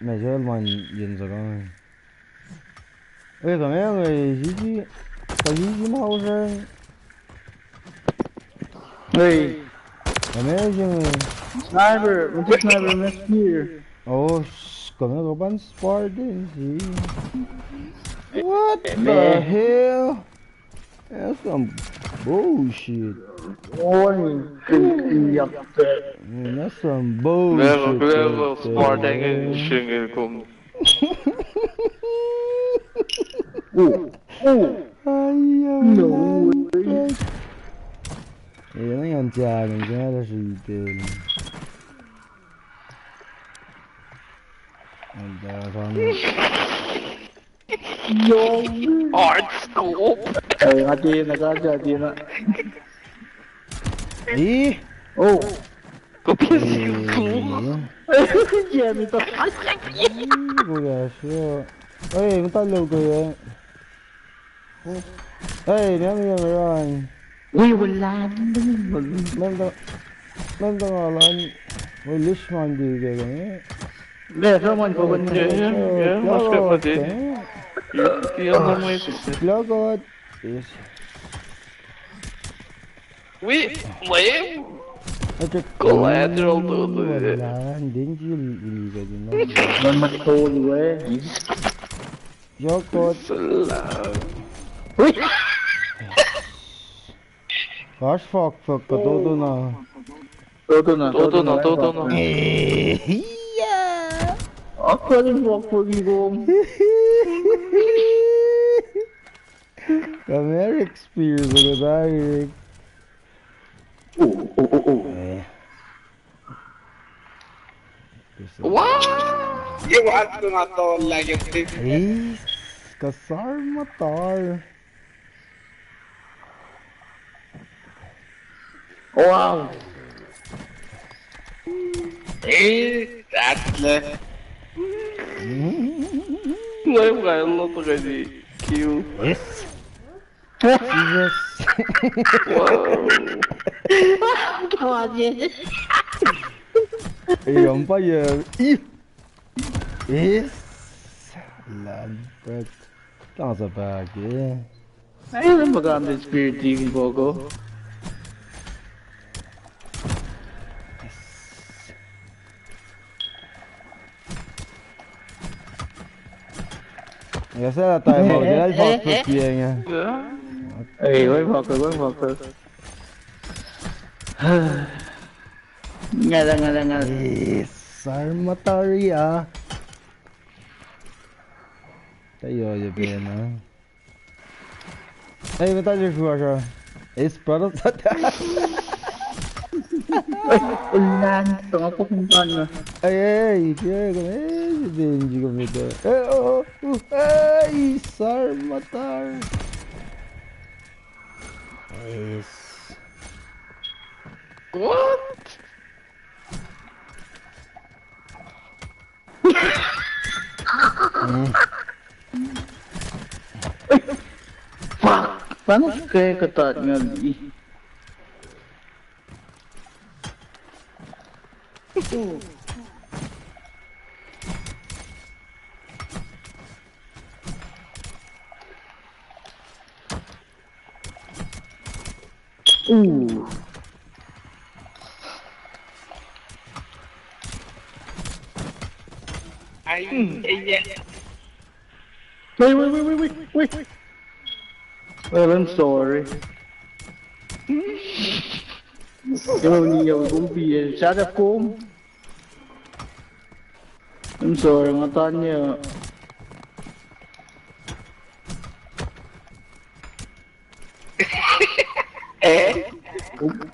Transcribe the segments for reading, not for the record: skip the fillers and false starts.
Mày chơi mà nhìn rồi con. Ê thằng em người gì có gì mau ra. Hey, Thằng em chứ. sniper, what's a sniper mess here? Oh, còn nó có bắn sport đấy gì? What the Man, hell? That's some bullshit. ôi, kinh giặc tệ. Man, that's some Level, bullshit right level there, Spartangen man. Schengelkum. Oh, Ai da, no way. man. Mấy anh cha mình cái đó gì tiền. Anh ta con. Yo. Art scope! Nagkadya din na. Ý. Oh. Kopia skill Jamie to. Cô gà xưa. Ê, con ta lưu kìa. Ê, nếu như mày rồi. Uy, wala. Men ta nga lan. Ôi, Lishman đi kìa kìa. There's someone for one day. Yeah, mas que fazer. E eu não me disse. Lagot. Yes. Ui, lembro. Collateral tudo. Wala, hindi iliga din na. One man told eh. Jokot. Salam. Uy! Gosh, fuck, katoto na. Todo na. Todo na. Yeah. Ako rin po gigong. Come Eric Spears, look at that, Eric. Oh. What? Eu acho que matou o Legacy. Is, kasar matar. Wow! Tacl. Lembra, eu não tô de kill. Yes. Jesus. Wow. Ayun pa yun. Yes. Lagbet. Nasa bag eh. Ayun ang maganda yung spirit team ko ko. Jeg ser at der er mål. Det er faktisk på styringen. Hey, wait, Walker. Ngala. Yes. Sarmataria. Tayo je ben ha. Hey, wat is er voor zo? Is product sa ta. Ulan, tanga po kung paano. Ay, kaya ko benji ko nito. Ay, Sarmatar. Yes. What? Fuck! Paano kaya katat nga di? Ooh. Wait. Well, I'm sorry. Nhiều cũng bị sát ra cốm. I'm sorry, mà tan nhờ.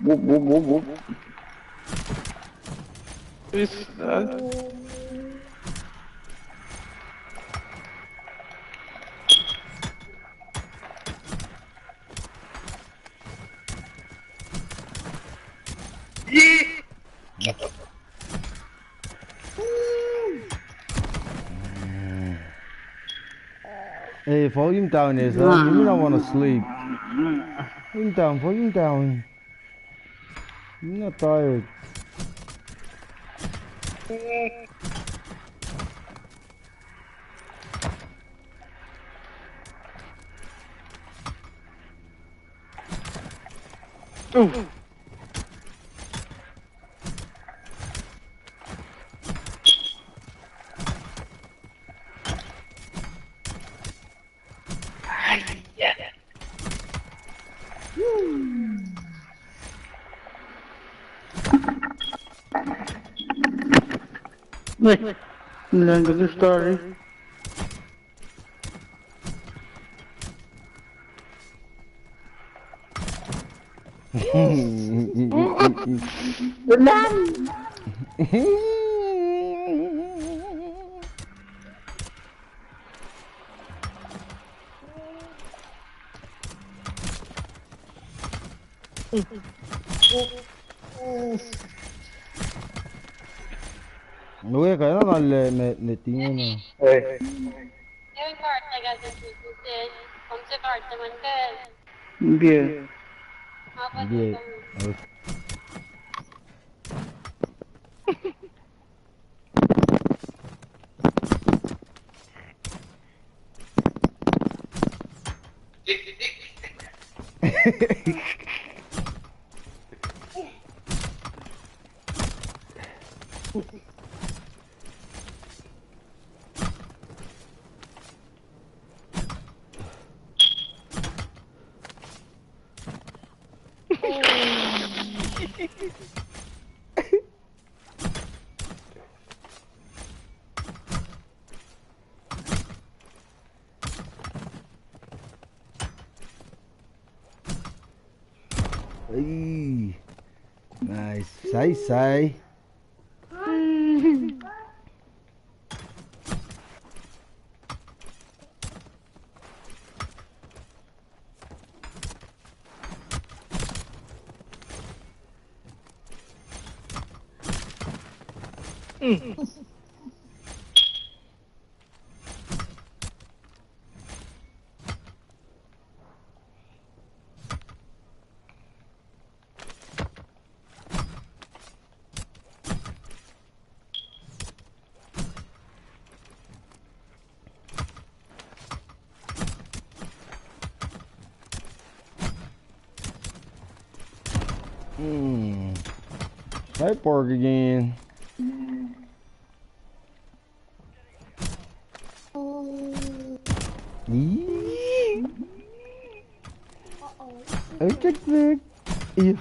Búp. Is that? Hey, volume down is that? You don't want to sleep. Volume down. You're not tired. Wait, lang the story. Lui kaya nalle ne tingene. Yung karta kasi sususin. Kung sa karta man ka, Beer. Hindi. Ay. Nice. Say. Hi, pork again. Eee. Oh, check back. Ew.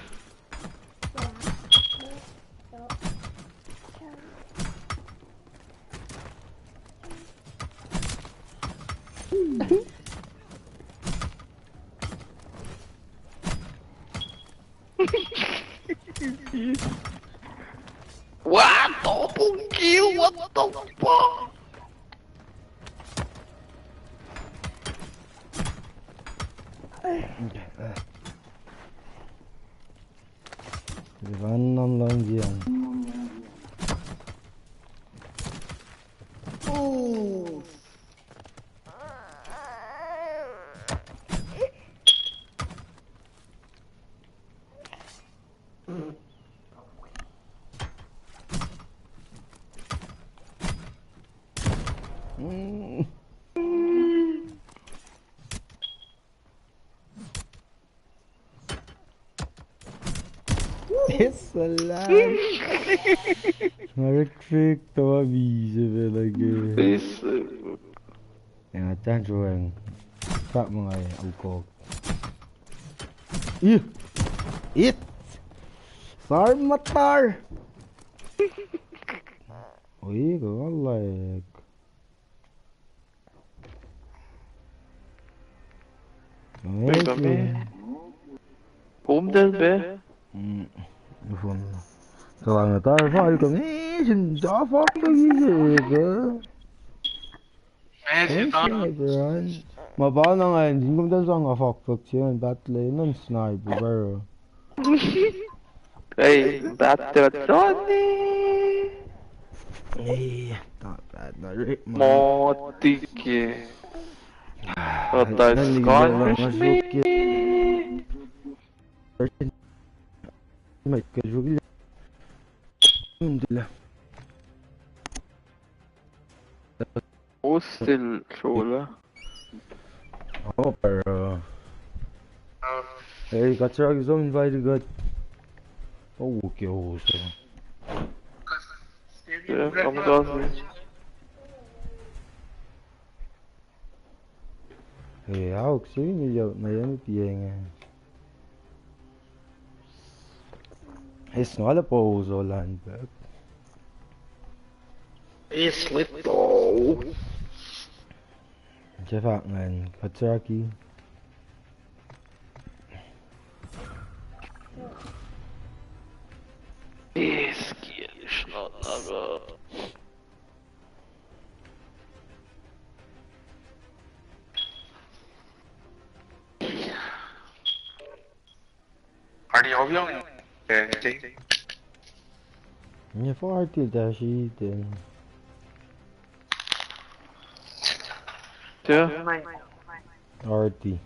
What? Double kill? What the fuck? Random lang diyan. Salam. Perfect tawa bisa lagi. Yang atas jual tak mengai ukok. Ih, it. Sar matar. Oi, galak. Omdel be. Ifun. Soalnya tar file kan sin da fuck lagi ke. Mabana nga hindi ko dahil sa nga fuck siya battle nun sniper bro. Hey, battle Johnny. Not bad, not right, man. Motike. Total Scottish me. May casual. Alhamdulillah. Hostel, Chola. Oh, pero Hey, kaçarak is invited good. Oh, Kowos. Yeah, kamikaze. Hey, hou ik zie niet jou, maar jij moet die is nog alle pauze al aan het Is little. Jeff Hackman, Katsaki. Skills not naga. Party of young. Je vaart dit daar ziet en Yeah. Artie.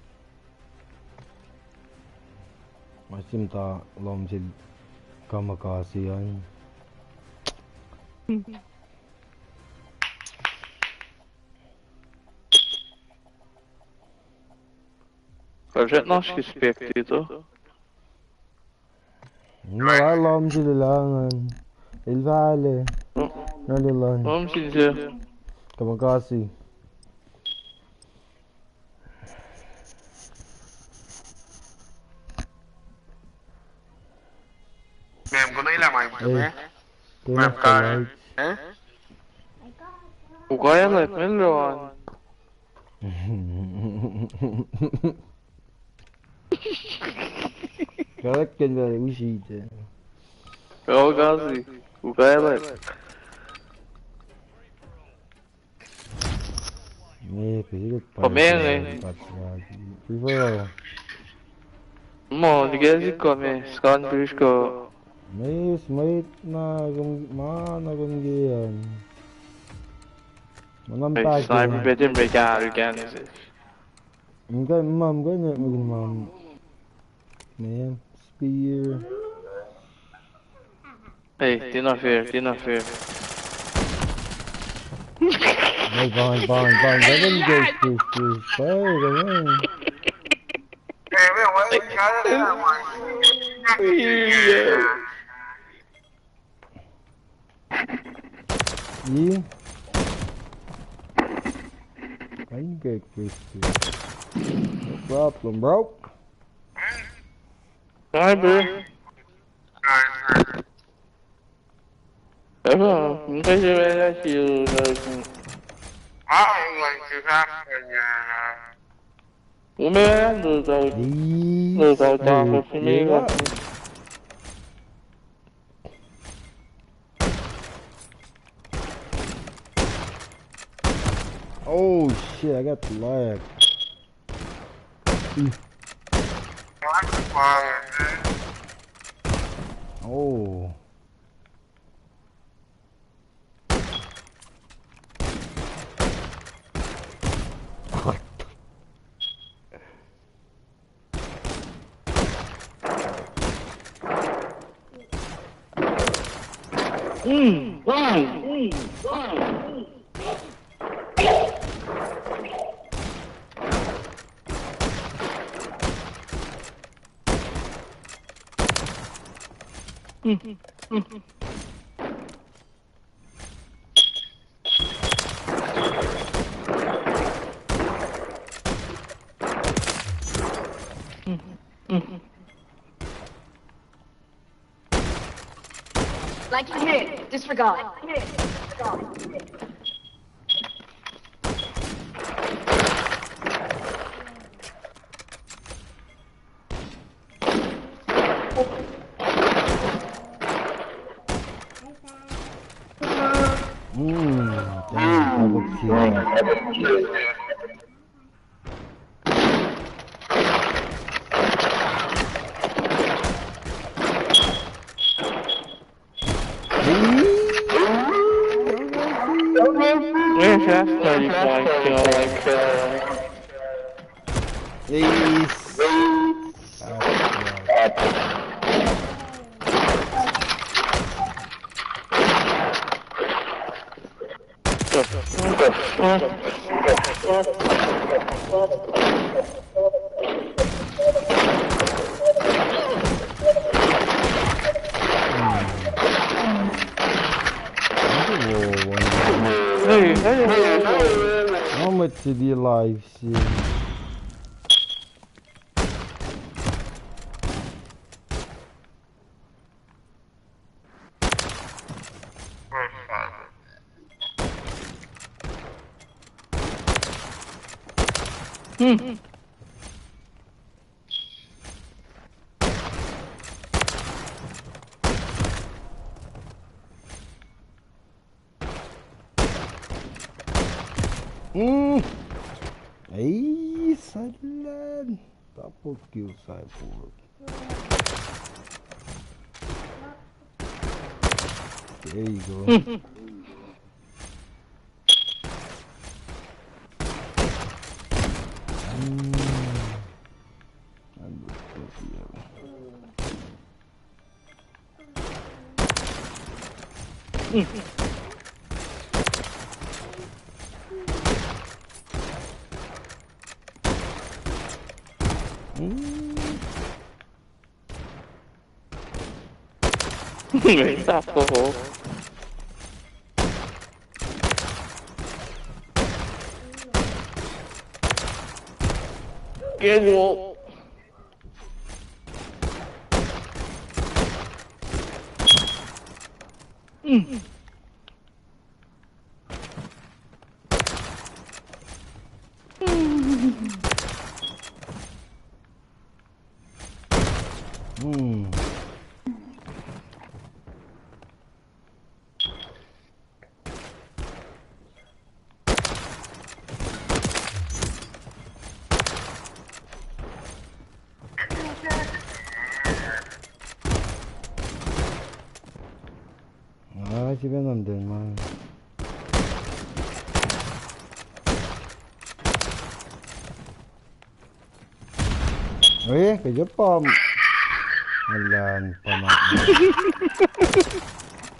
Maar sim ta lom sil kamakasi yan. Har sett norsk spekt dito? Wala lom sila langan. Il Vale. Nalilan. Om siya. Kamakasi. Ma'am, ko na ilamay mo Hey. kami. Ma'am, ka. Ukaya let me learn. Correct kan wel usite. Kamikaze. Ukaya let. Nee, pilit pa. Pamere. Prefer. Mo, nigezi kami. Scan fish ko. May na nagungiyan. Hey, sniper bedin bekar kendisi. Ma'am, ganyan maging ma'am. Man, spear. Hey, di not fair. Ay, bang. Ganyan guys, please. Ay, ganyan. Eh, ma'am, wala yung kaya na ilamay. Yeah. Ganyan guys, please. No problem, bro. Sniper. Evo, nunca se ve así. Like you have Umendo daw. Please. Daw simiga. Oh shit, I got the lag. Oh. Like you hear, disregard. Damn, double kill. Where's that study point kill like Ace. Hey, hey. How much did you live see? Ay, salan. Double kill cyborg. There you go. Nguyễn Tacl. Kia ngộ. 아, 집에 놈들만. Ê, cái giúp bom là bom ạ.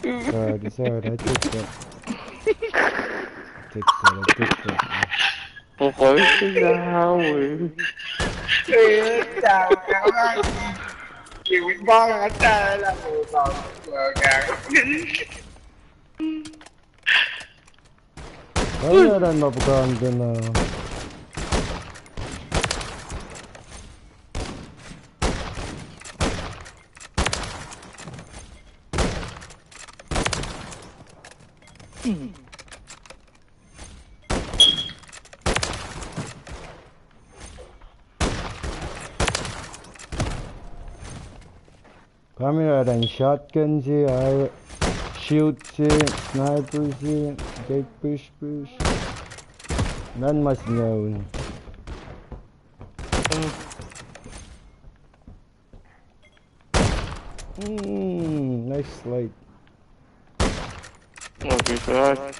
Rồi, đi sao đã chết rồi. Chết rồi. Không phải cái dao rồi. Chào các bạn. Chịu bom ở trời là mùa bầu gà. Kailan mabukaan din na. Camera dan shotgun si, shoot si, sniper si, take push. None must know. Nice slide. Okay, sorry.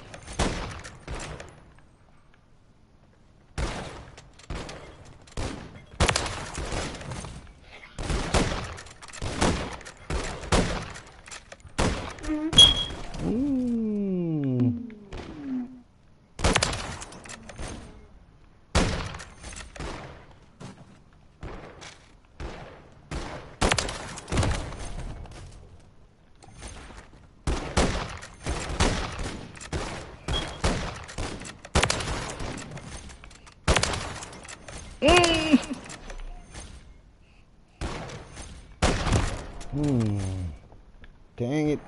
Dang it.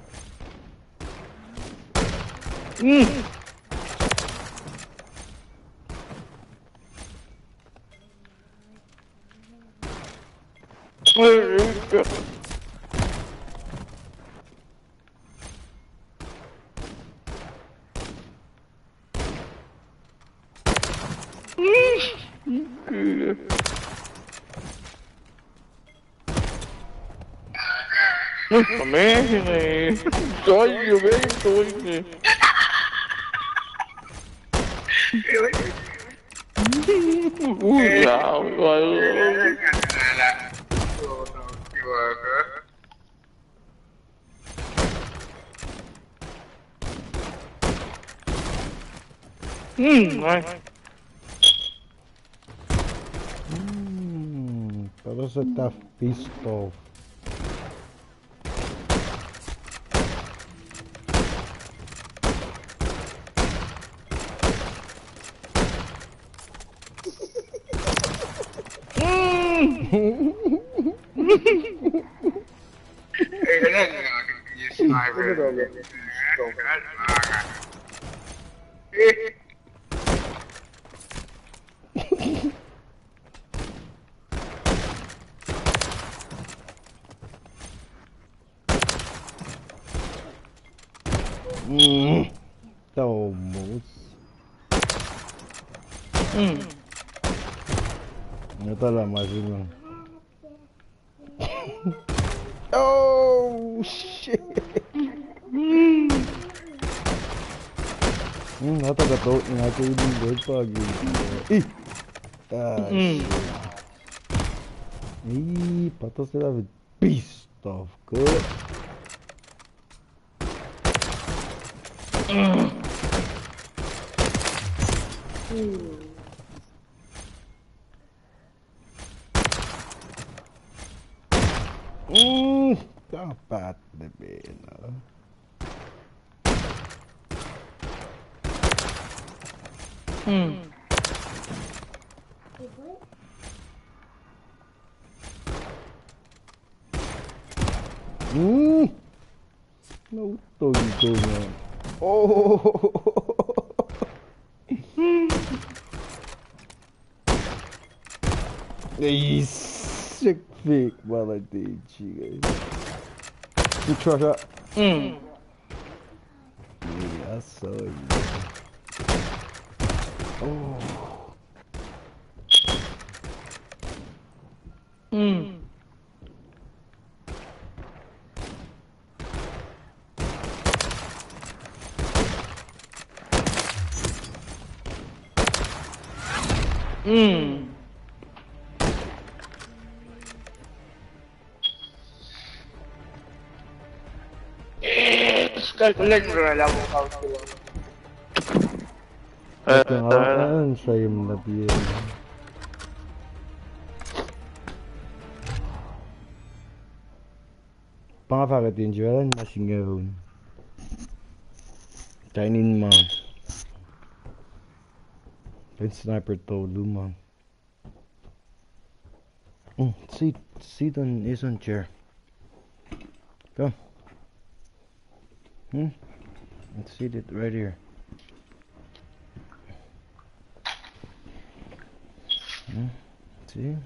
Mẹ này có nhiều bé tôi nè. Ui dạo rồi That was a tough pistol. cái này là cái gì sai về rồi cái mà Tao muốn người ta làm mà gì mà. Oh shit. Nó ta cái tội ngay cái đi với pagi. Shit. Pato será beast of good. Dapat lebih lah. No tonto man. Oh. Sick fake malah DJ guys. You try that? Yeah, I saw you. Oh. cái lên rồi là một câu Ang sayang na biyan. Pangapagatin dyan, masingaron. Kainin mo. Yung sniper to, luma. Sit on his own chair. Go. Let's sit it right here. See?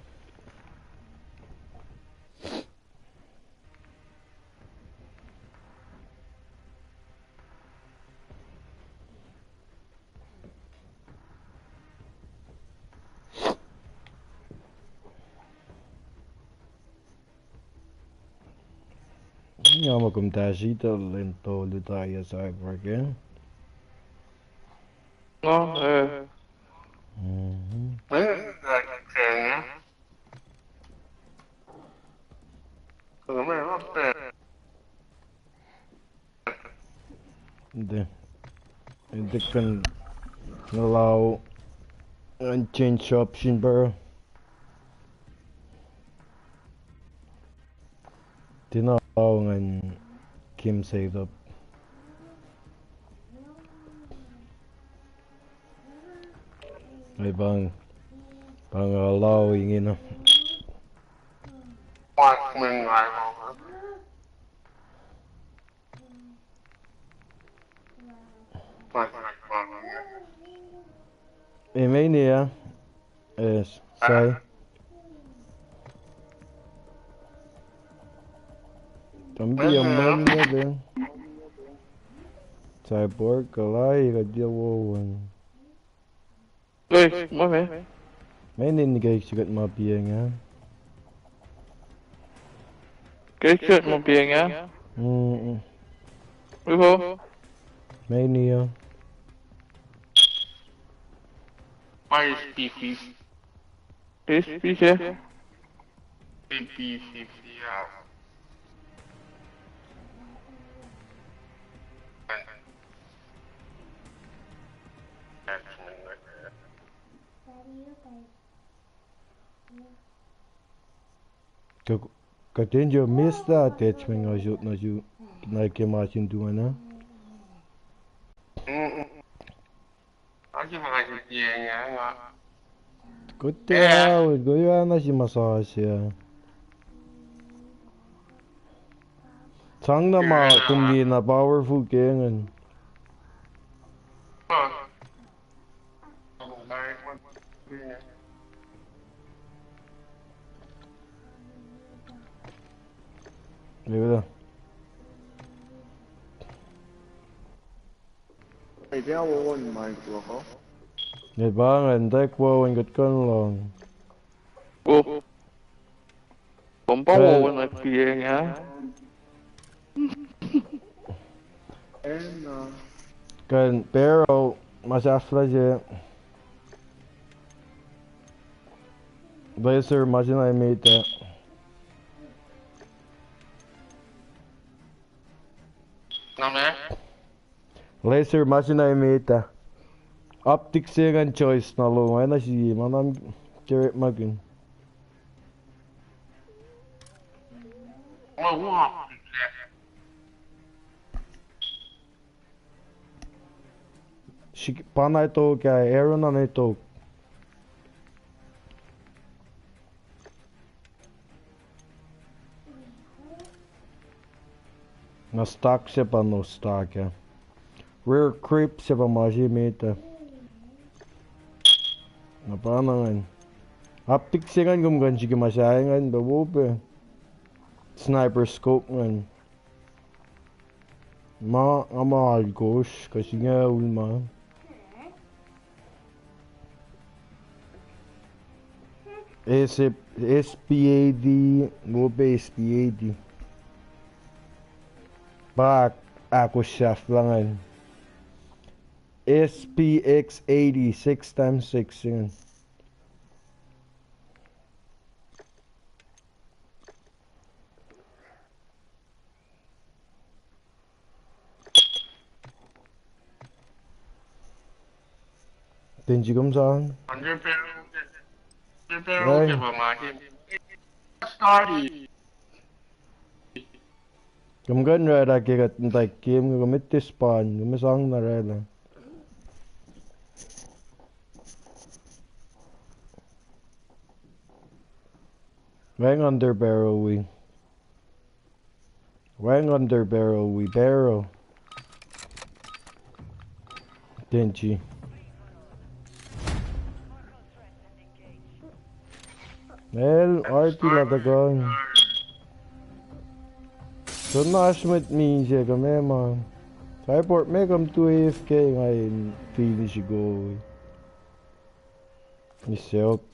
Ja, maar komt daar ziet al in tolu daar je zou werken. Hindi kan nalaw ang change option bro. Tinaw ng Kim saved up. Ay bang allowing you know. Mania is say também a mania din cyborg kalay kadyawan Mami. may ninigay sigat mapia nga Cái một tiền á. Đúng không? Mania ISP50 Phía AP50 Katanya you missed that attachment na you nakimasin doon na. Có chứ mà tiền nha Kutya, goya na si Masasya. Sang na ma kumdi na powerful kengan. Lihat. Mày đeo vô mày của có. Lihat banget, tek wow ingat kan long. โอ้ผมป้าโวนะเพียงฮะ Em Kan pero masafla je. Laser imagine I made that. Nào nè. Laser imagine I made that. Optic second choice na lo ay na si manam kere magin. Panay to kaya Aaron na ito. Na stock siya pa no stock ya. Rare creep siya pa majimita. Na panangan. Optic siya kan gumgan sige masyayangan babobe. Sniper scope ngan. Ama gosh kasi nga ulma. SPAD, bobe SPAD. Bak ako shaft langan. SPX80 6x6 yun. Tenji kumsaan? Ay. Kumgan rada kikat ntai game kumiti spawn kumisang na rada. Wang under barrel we. Wang under barrel we barrel. Tenji. Well, RT latagan. So naashmet me siya kami man. Cyport me come to AFK ngayon finish go. Myself.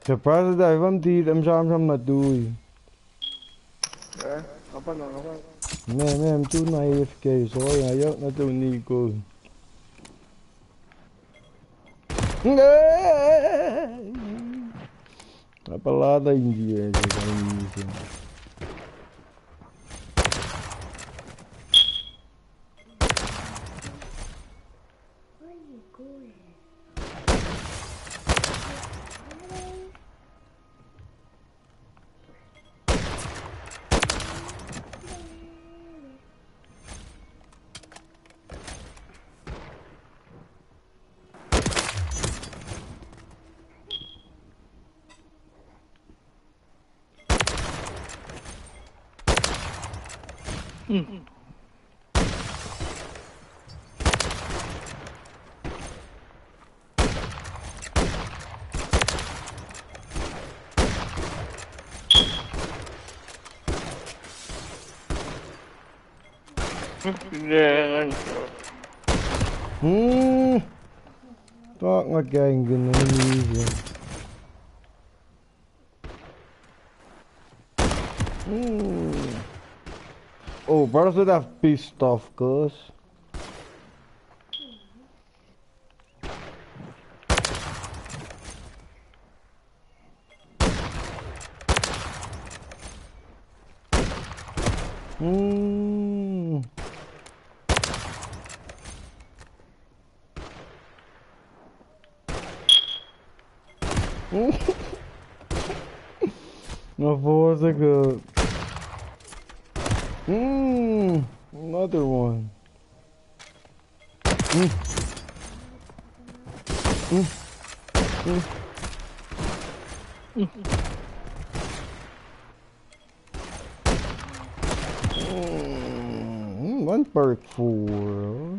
Surprised that I'm not doing. apa na apa? I'm too na AFK, so ayaw na to Nico. Napalada hindi eh. Fuck my gang Indonesia. Oh, brothers would have pissed off, cuz. My boys are good. Another one. One perk four.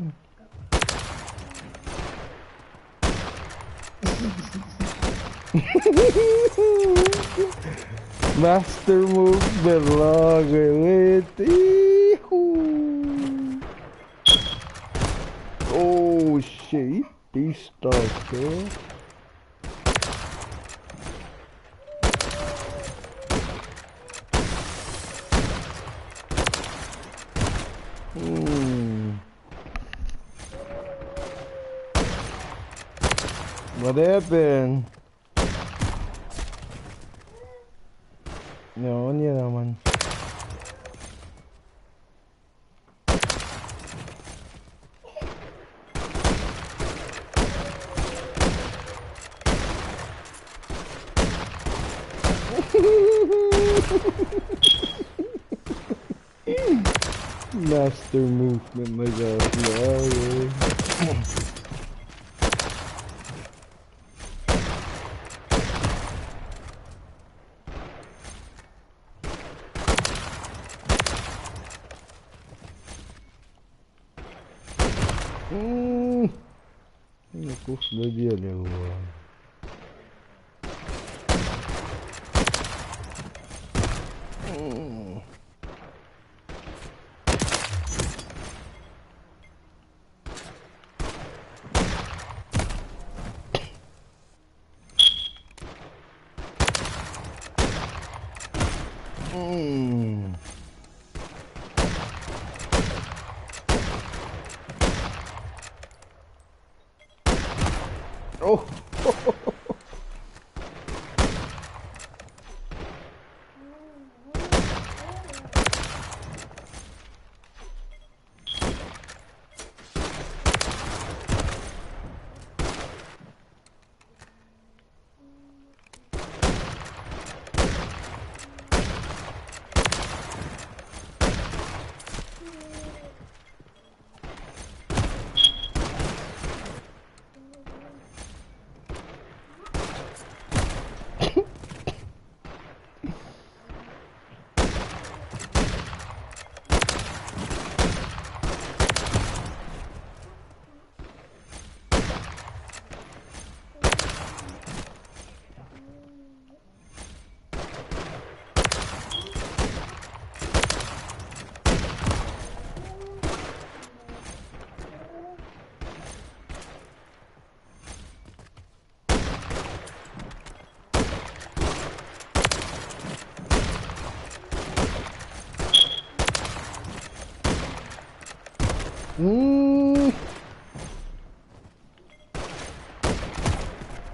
Master move belagability. Oh shit, beast off, girl. What happened? No, niya naman. Master movement, my god. Yeah. Kuht надели его. Oh.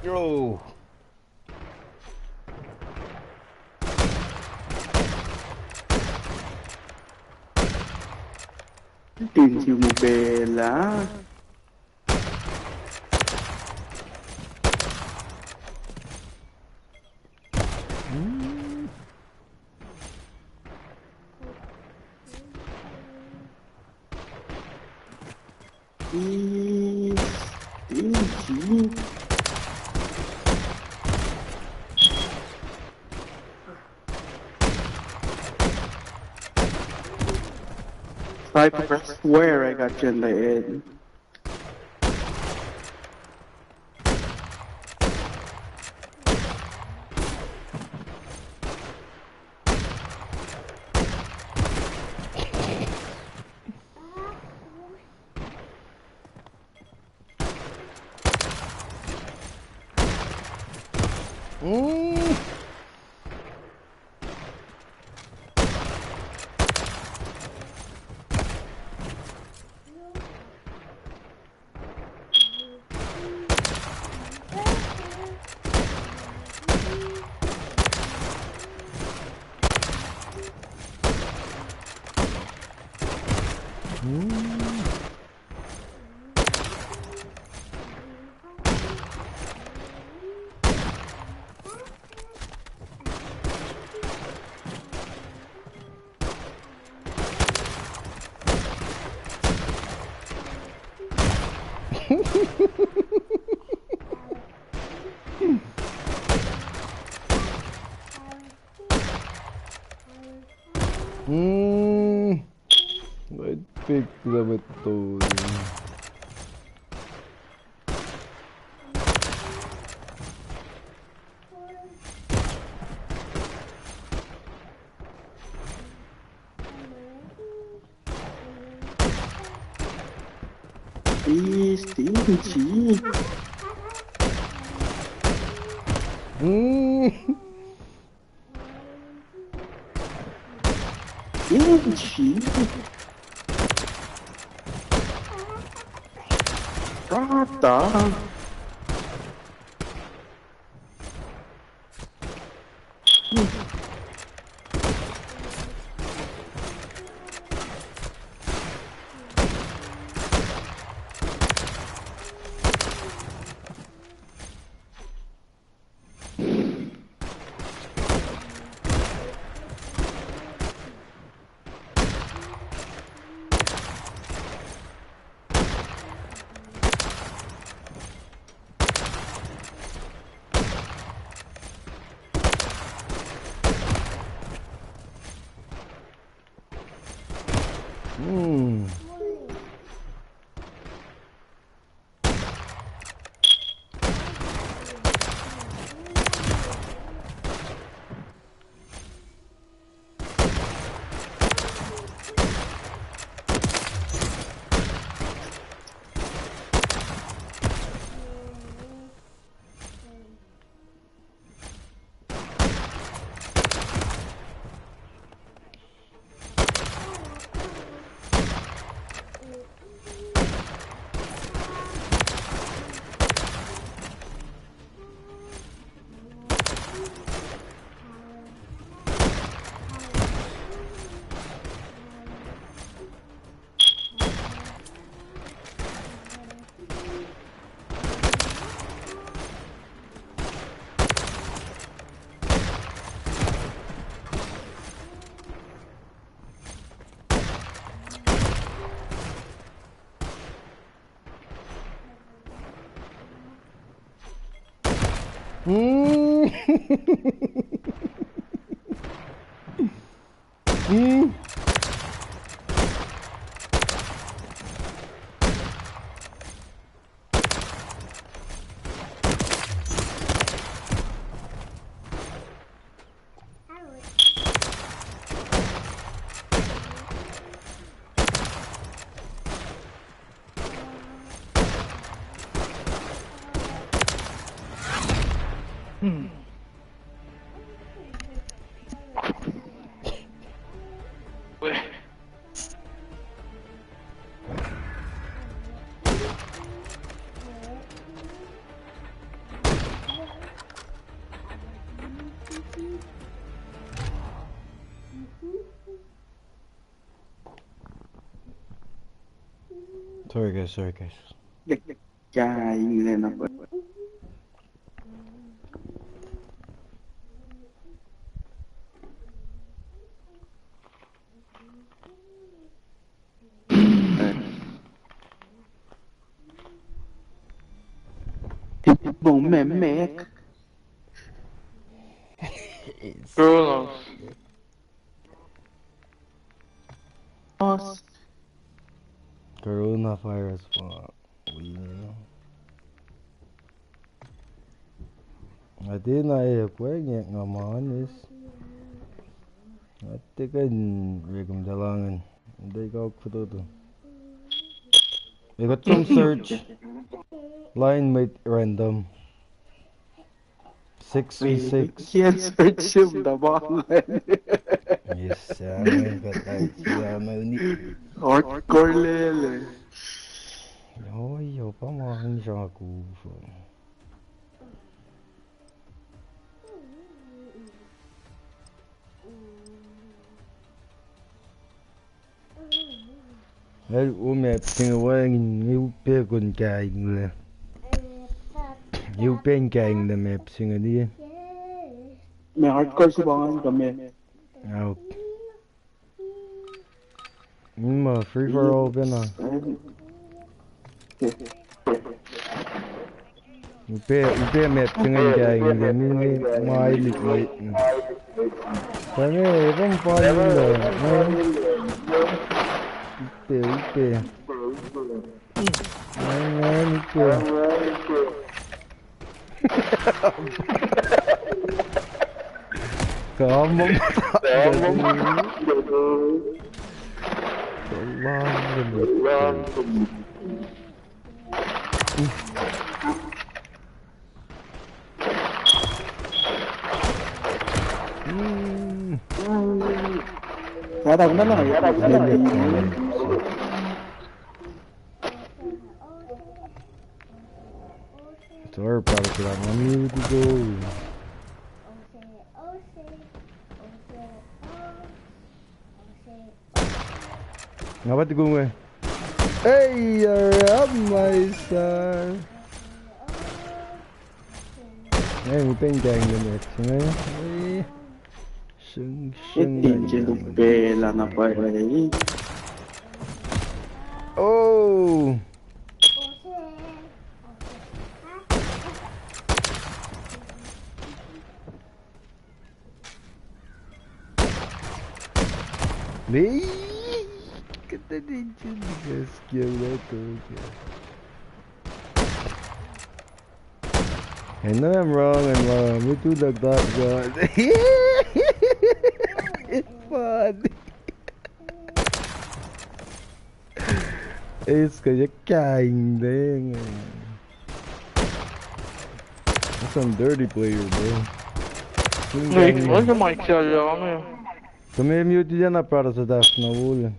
Yo. Tìm chịu một bề lá. I swear I got you in the head. Mm. I'd pick them at those. Stingy. Stingy. Rata. Sorry guys, sorry guys. Chai lên nó bật. Bụng mẹ mẹ. Kronos. Coronavirus po. Ati na pwede nga manis. Ati kan regum dalangan. Hindi ka kuto to. We got some search. Line mate random. 6v6. Can't search him the ball. Yes, may katay siya ni. Hardcore lele. Yo, pamaan siya ako. Hey, mẹ tiếng Anh yêu bé con cái nữa. Yêu bên cái nữa mẹ tiếng đi. May hardcore subangan kami. Out. Mà free for all bên à. Upe mẹ tiếng Anh cái nữa mình mai lịch lệ. Cái này không phải là Upe. Upe. Kamu Yarang na lang, yarang na lang. Sorry, para sila mami to go. Ngapa tigo gue? Hey, you're my son. Hey, pengen banget, sih. Itinje bela na pare. Oh. Nih, kita dincin guys, gila tuh. I know I'm wrong, me too like that God. It's fun. It's kayak kain dang. That's some dirty player, bro. Wait, what's the mic shot on me? Come mute gärna para så där na volen.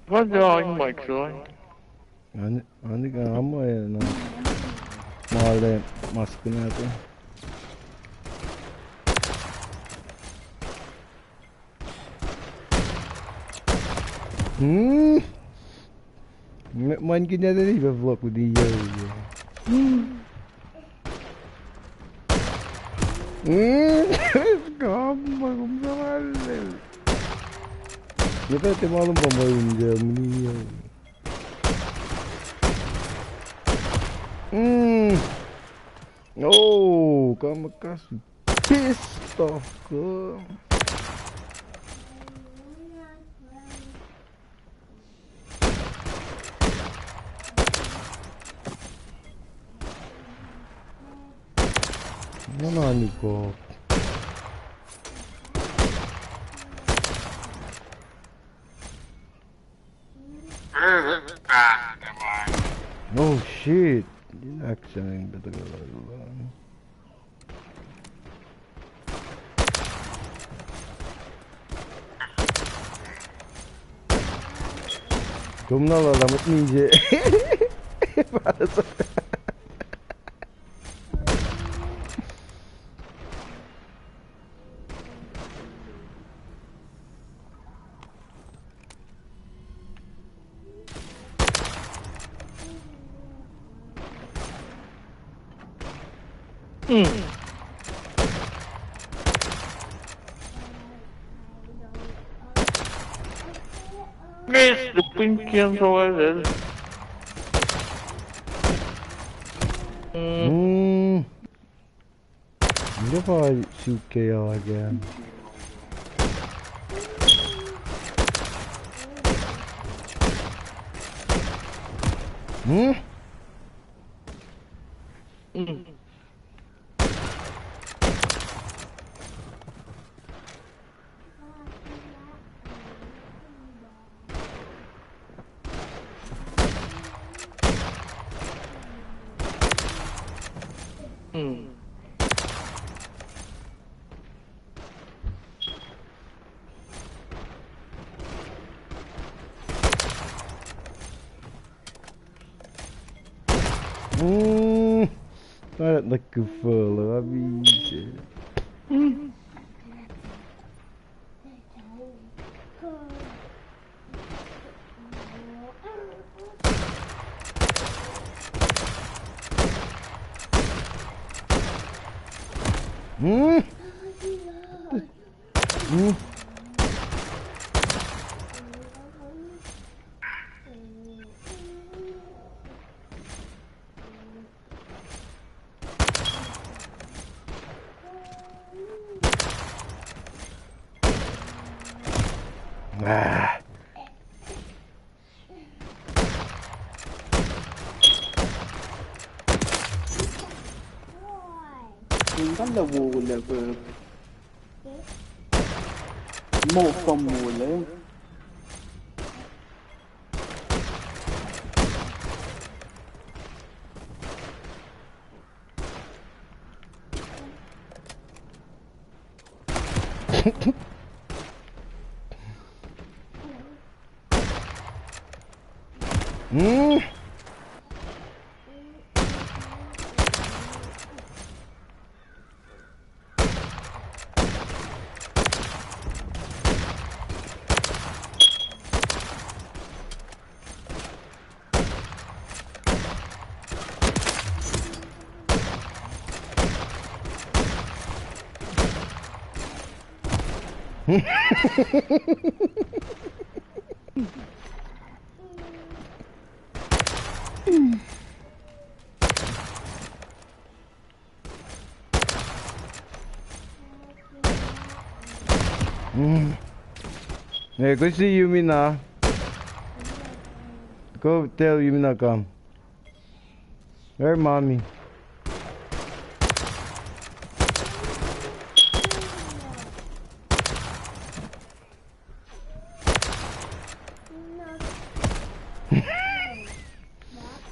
What's the mic shot? Han kan amma na. Maalde masken natin. Man kanya na rin ba-vlog ko di yun. Gamba kung saan. Kita timalong pamain dyan. Oh, kamakasu. Pissed off ko. Nanani ko. Oh shit. Actually, better go. Gumna lalamat ninja. Para sa Miss the pinky and so it is. What if I shoot KO again? Para like a fellow, I mean shit. Ah. Rất là buồn là một phần buồn đấy. Hey, go see Yumina. Go tell Yumina come. Where mommy?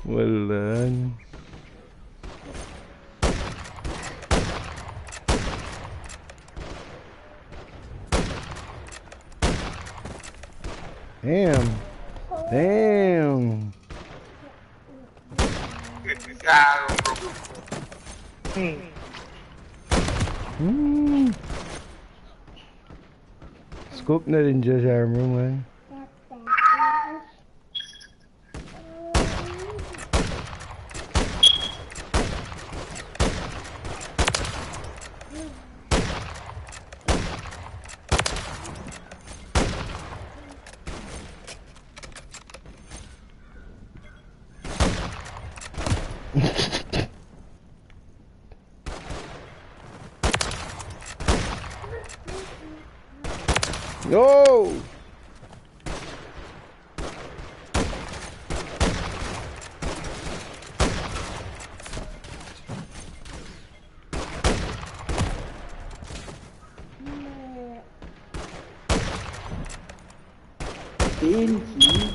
Well done. Damn. Damn. Scope na rin dyan sa armor, man. No! Tên chỉ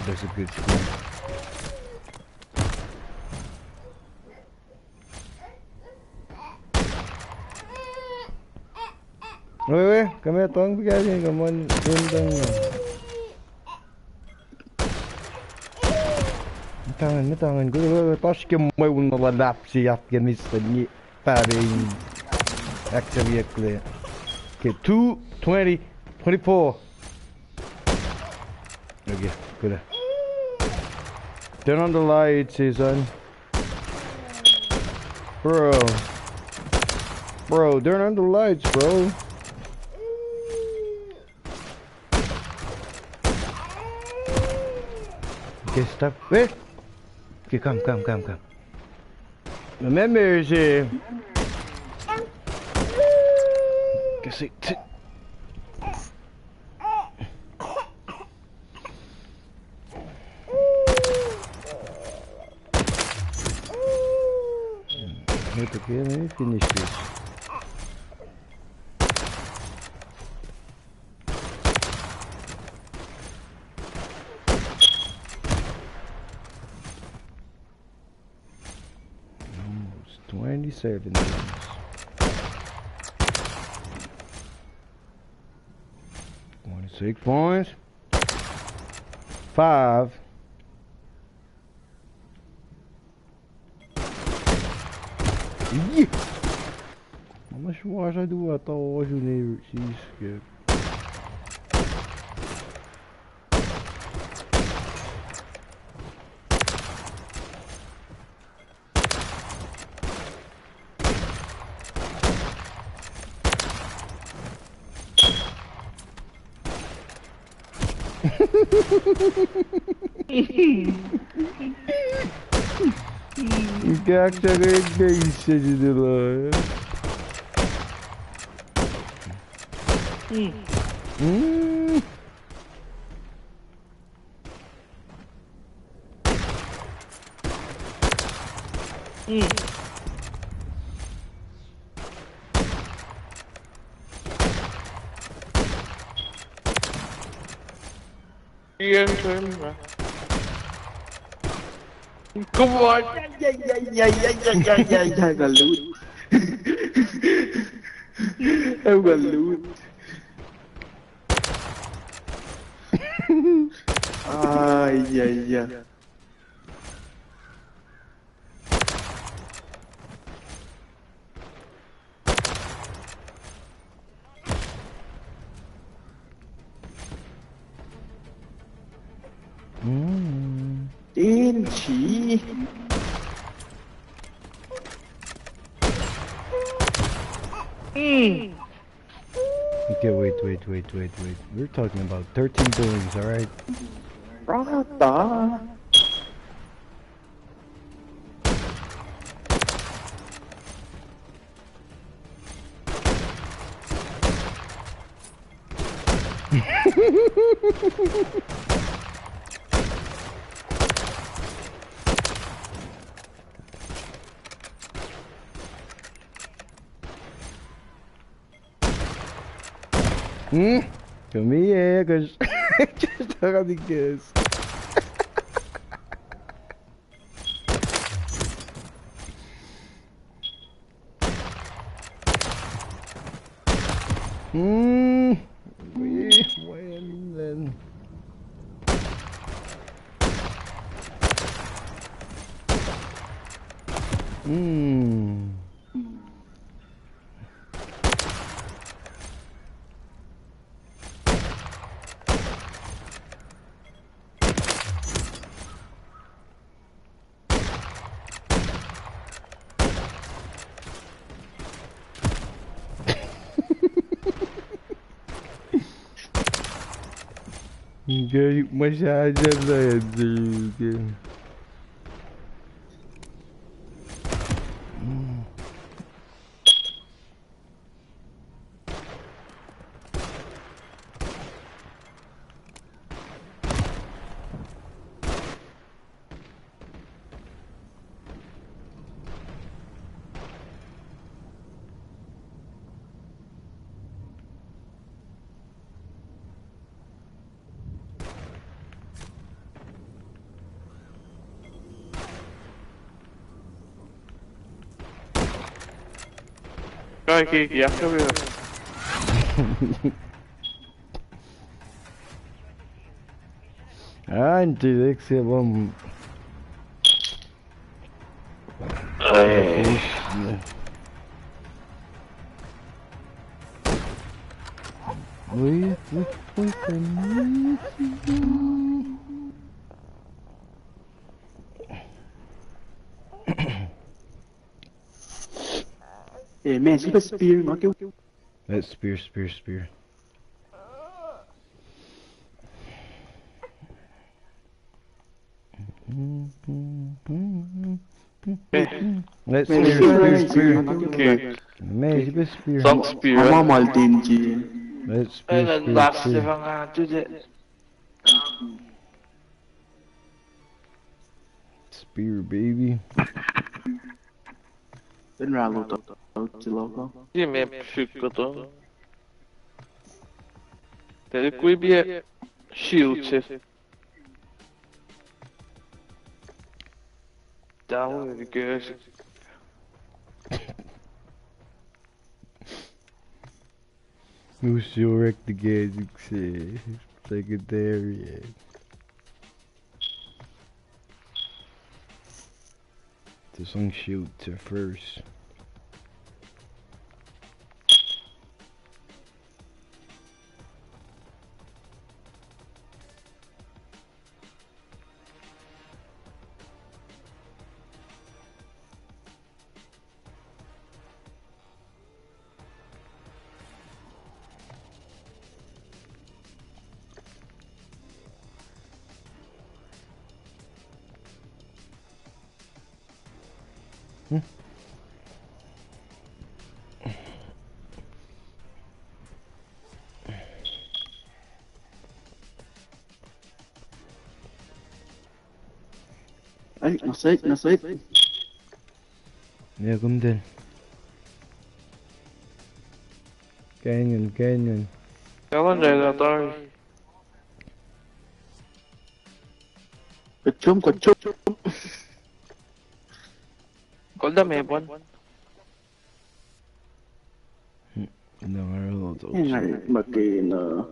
That's a good skin. Wait, come here, Tong. Guys, come on, Tangan, gue taşke maymunla lapsi yapmışsın parin actively. Okay, 2, 20, 24. Okay, good. Turn on the lights, son. Bro. Bro, turn on the lights, bro. Okay, stop. Wait. Okay, come. Remember, c'est... Okay, sit. Wait, okay, let me finish this. Almost 27 minutes. Six points. 5. Yeah. Mas eu acho que eu até hoje nem isso. Gerçekten ne hissediyorlar? Yên thêm mà. Come on. Gần lút. Em gần lút. Ai da. Tiên chỉ. Okay, wait. We're talking about 13 buildings, alright? Rata. Come here, cause just how the guess. When then? Okay, masyadong na yan. Coi kìa cái bây giờ. Antes que você vamos. Oi. mẹ chỉ có spear nó kêu. Let's spear. Let's spear. Okay. Maybe spear. Some spear. Ama mal tin chi. Let's Ay, last spear. level nga to the. Spear, baby. Bên ra luôn chỉ lo có. Di map shoot ko to. Pero kui bia shield chef. Down the girls. Who's your wreck the gadget say? Secretary. The song shoot to first. Ấy, nó xếp. Yeah, come then. Canyon. Kawan jaga tayo. Có chum. Kung da may buwan. No, I don't know. Cái này mà kỳ nợ.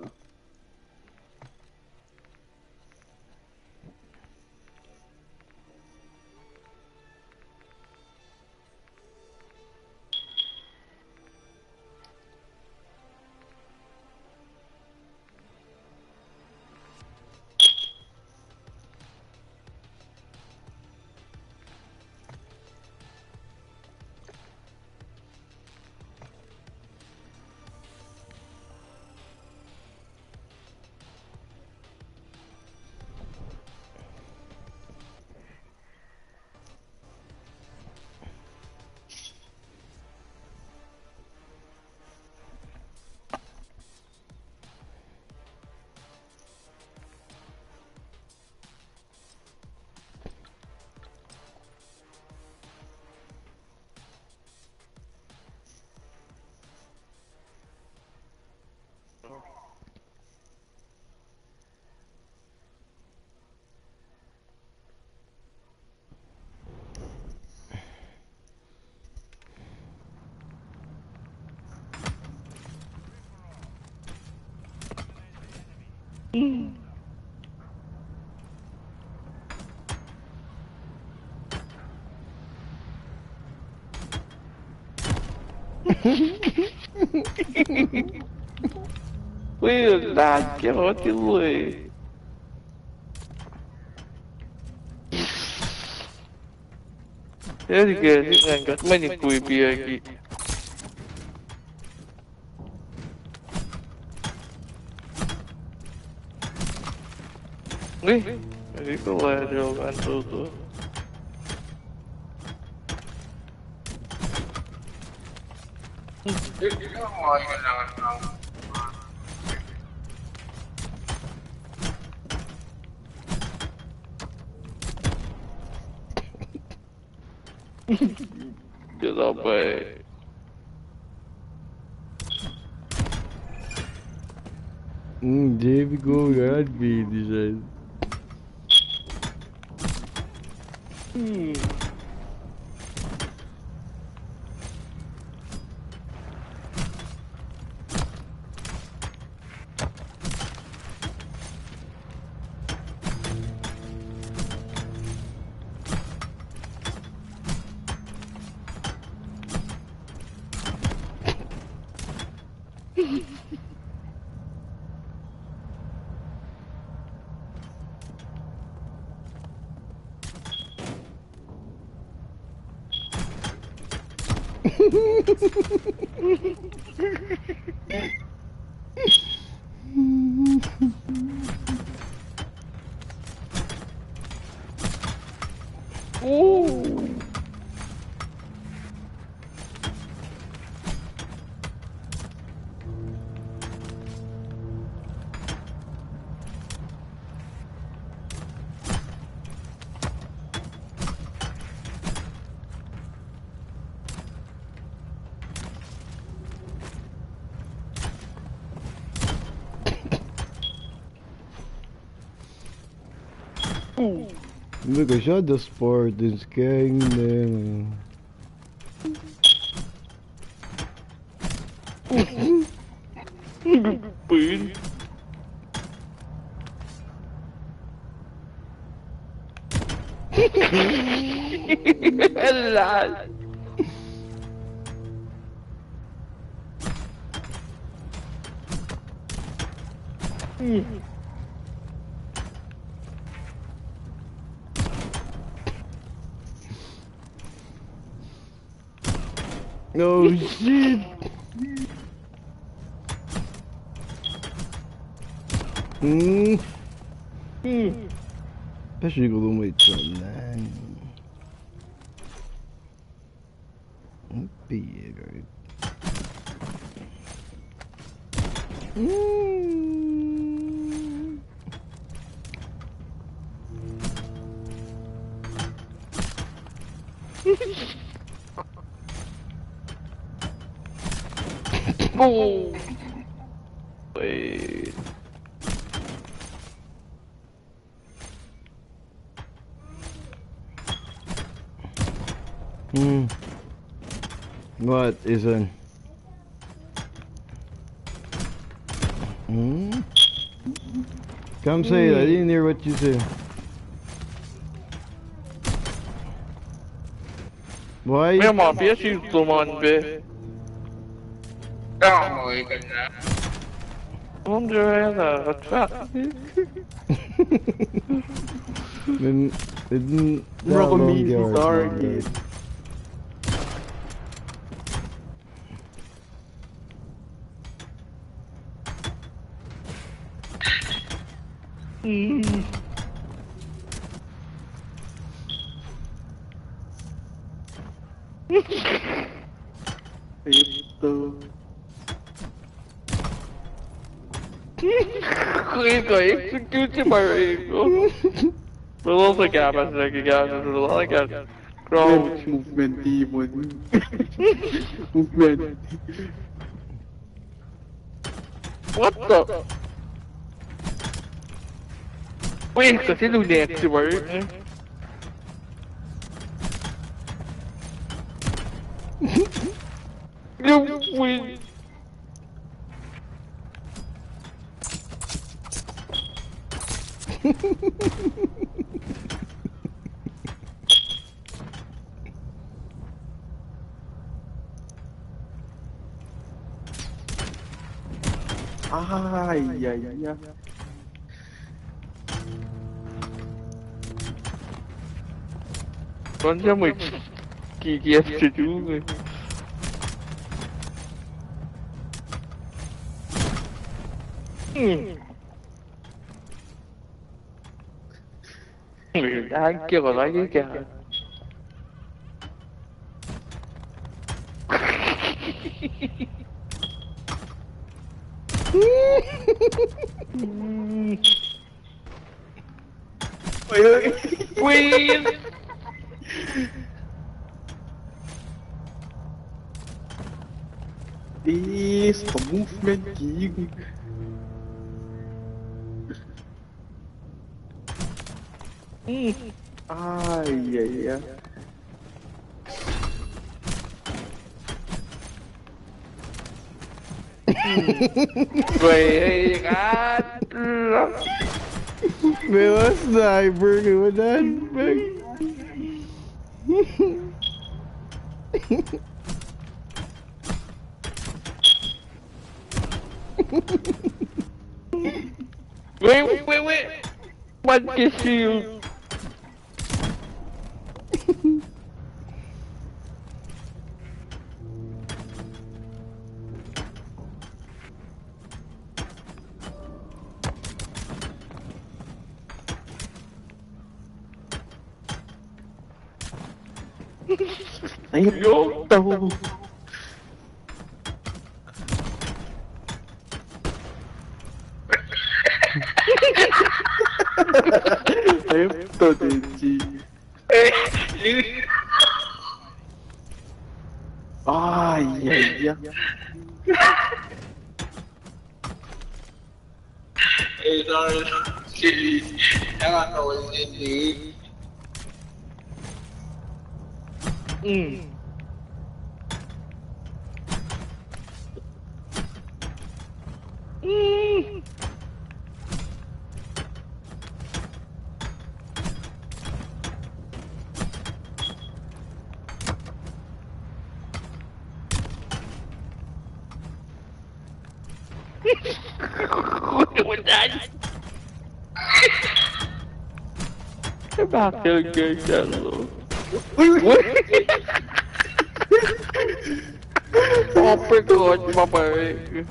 Ui, là cái hổ tiếng người. Thế thì kìa, thì ngành cắt mấy những cùi bìa kì. Ui, cái có là điều ăn tù tù. Get up, babe. Dave go God be this. Look, I shot the Spartans, gang them.ปืน Là Oh shit! Especially go to my son. Piac. oh. Wait. What is it? Come say it, I didn't hear what you said. Why? Mấy mà phía siêu tụi mình về. Đó người cần ra. Không chơi là phát. Didn't Bro, me, guard, sorry. man. Credo, execute Marino. Below the gap, I think you guys are like a grow. Movement demon. Movement. What the? Wait, có thể lưu nẹt chứ bởi. Lưu quên. Ai da da. Con cho mình kỳ kiệt cho chú người. Người đang kêu vào lấy cái kìa. Ôi ơi. Queen. Is a movement key. Ai da da. Queen á. Man, that's sniper with that big. Wait. One kiss you. Ay, Yo. tahu. Ay, tahu Denji. Ah, iya, iya. Jangan tahu ini. Bakal gagal lo. Apa kau cuma baik?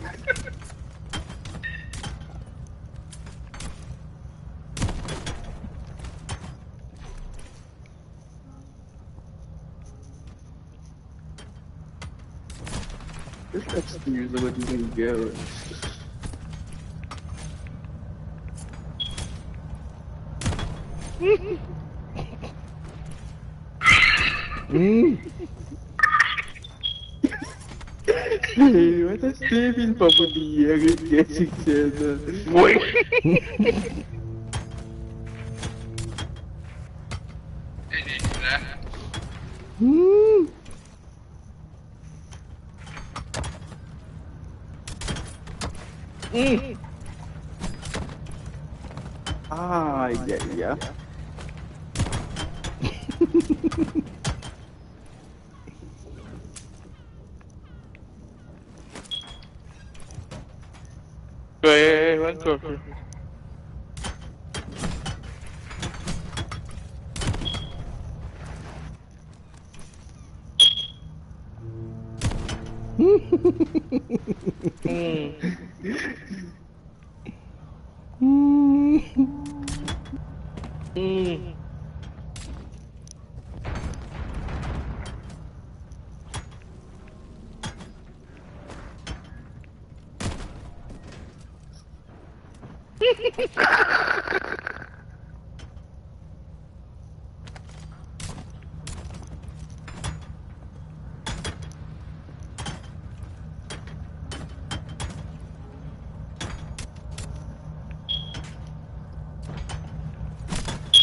That's the news of what you can go. Hey, what a Steven Pabudia guessing center. Wait. Ah, iya, iya. Mantap.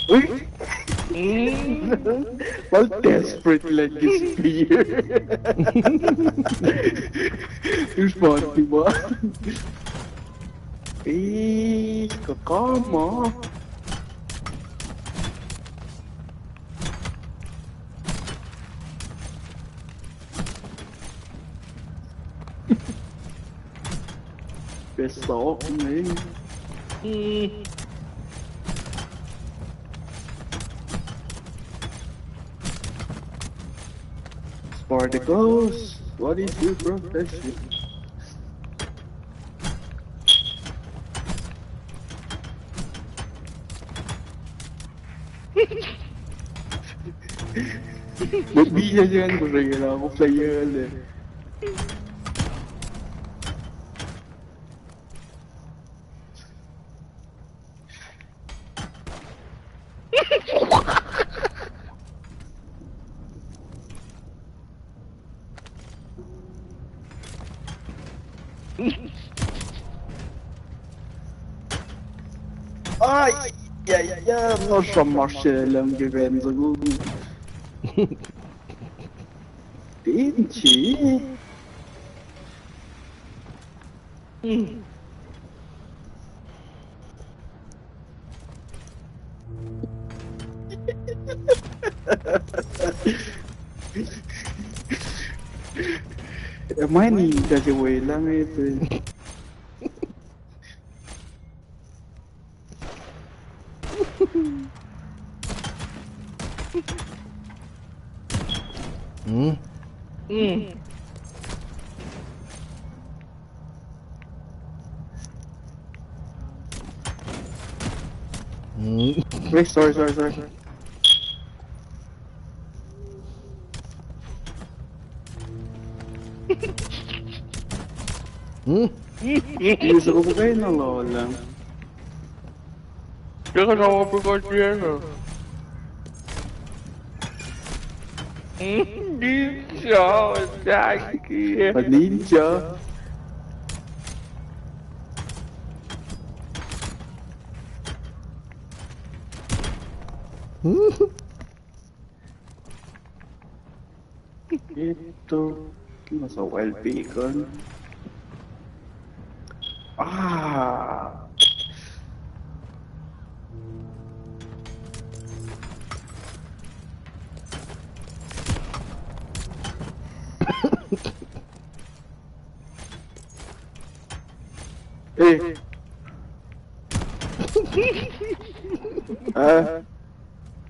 Uy! Well, desperate like this spear. Response, diba? Eh, kakama. Besok nih. Spartacus, what is your profession? Magbisa dyan, kaya lang ako player eh. Ay! Ja, ja, ja, nå sommer sjelen grenser god. Din chi. Main kasi lang ito. Wait, sorry. Gusto ko ba kayo ng lola? Kaya kasama ko pa siya na. Hindi siya. Sige. Paninja. Ito. Nasa wild bacon. Ah! Eh!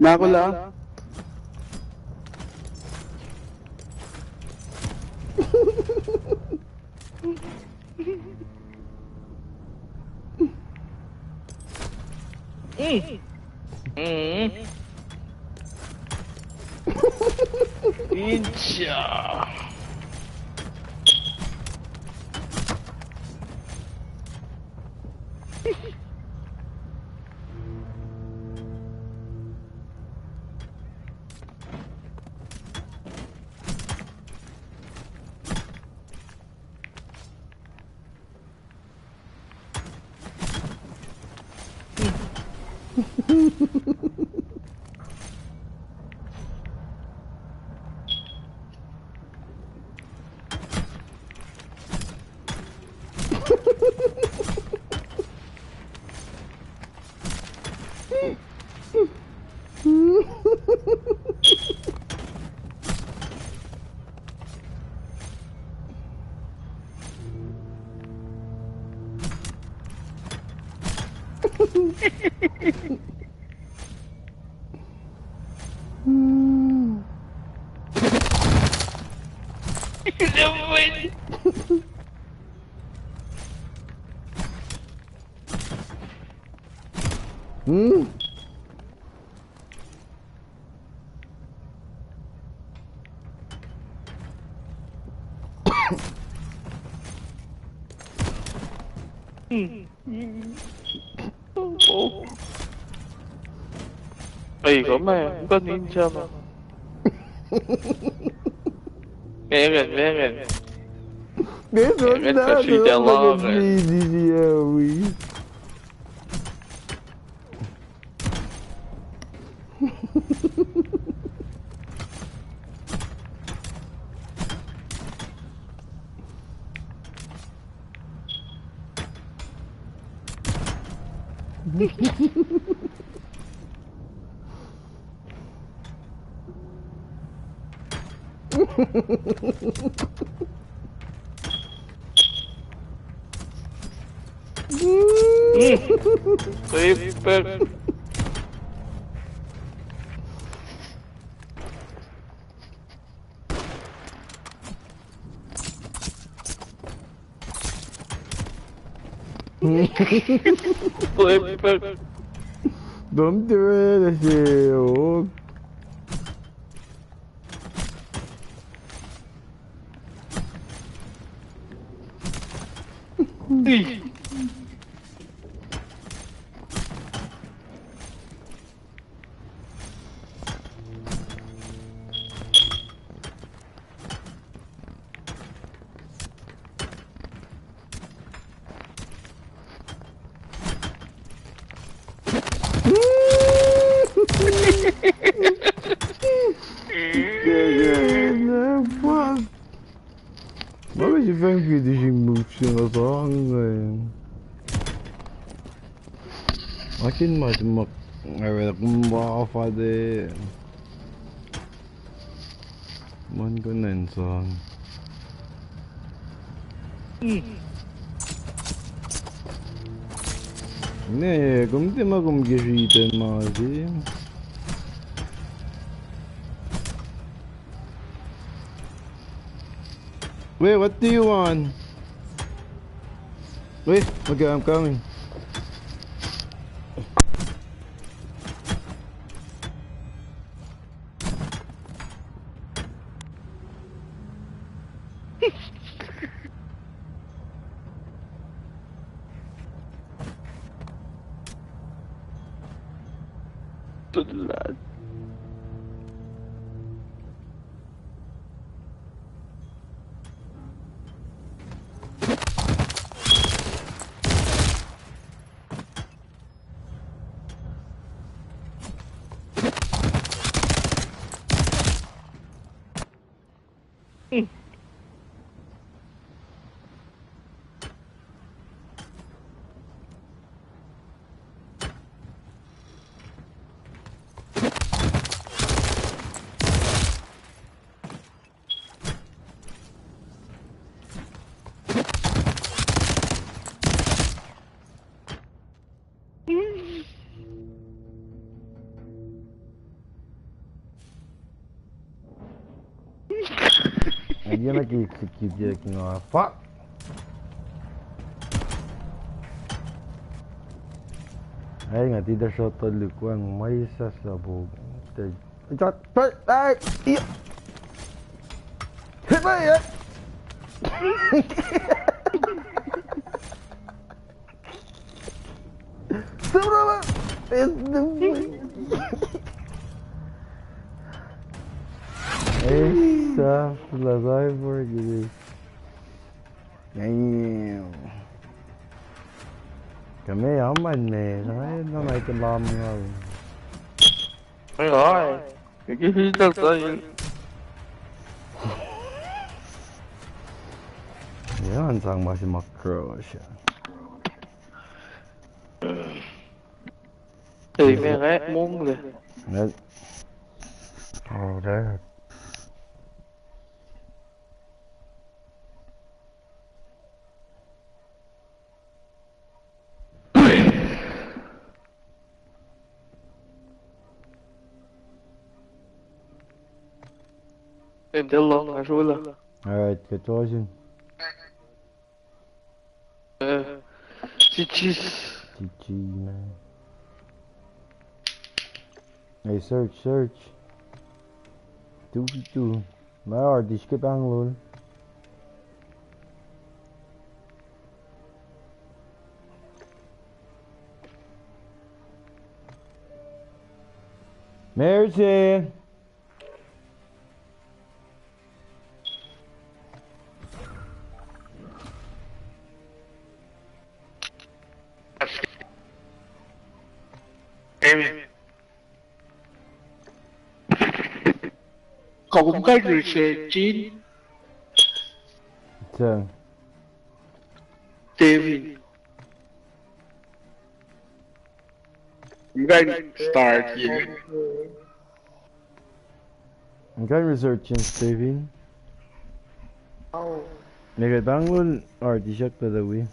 Nakula? Ninja. Ây có mẹ, không có ninja mà. Nghe gần. This one's Let's not go shoot that log, man. easy, yeah, Super. Super. Don't do it, oh. Waarom is je vangje die je moet zien als hangen? Akin mas mak awal kumbawa fa de man ko nan song. Ne, kumte magum gishiten mazi. Wait, what do you want? Wait, okay, I'm coming. Again, I keep jerking off. Fuck! Ay, nga, tida siya talukwang may sasabog. Shot! Ay! Iya! Hit me! Yeah! Sobrang! Esa flasay porque damn. Kami aman eh, nó này cái lom rồi. Ôi ơi, cái hít đâu tới. Ya anh sang masih makro aja. Thì mẹ ghét muốn rồi. Đấy. Oh, đấy. Em tới luôn là rồi là. Alright, good choice. Cheese. GG, man. Hey, search. Tuhkuh. Mà ở đi skip ăn luôn. Mercy. Cậu cũng cái rượu xe chín. Sao? David. You guys start here. Ang kan researching Steven. Nega bangun artisak pada wi.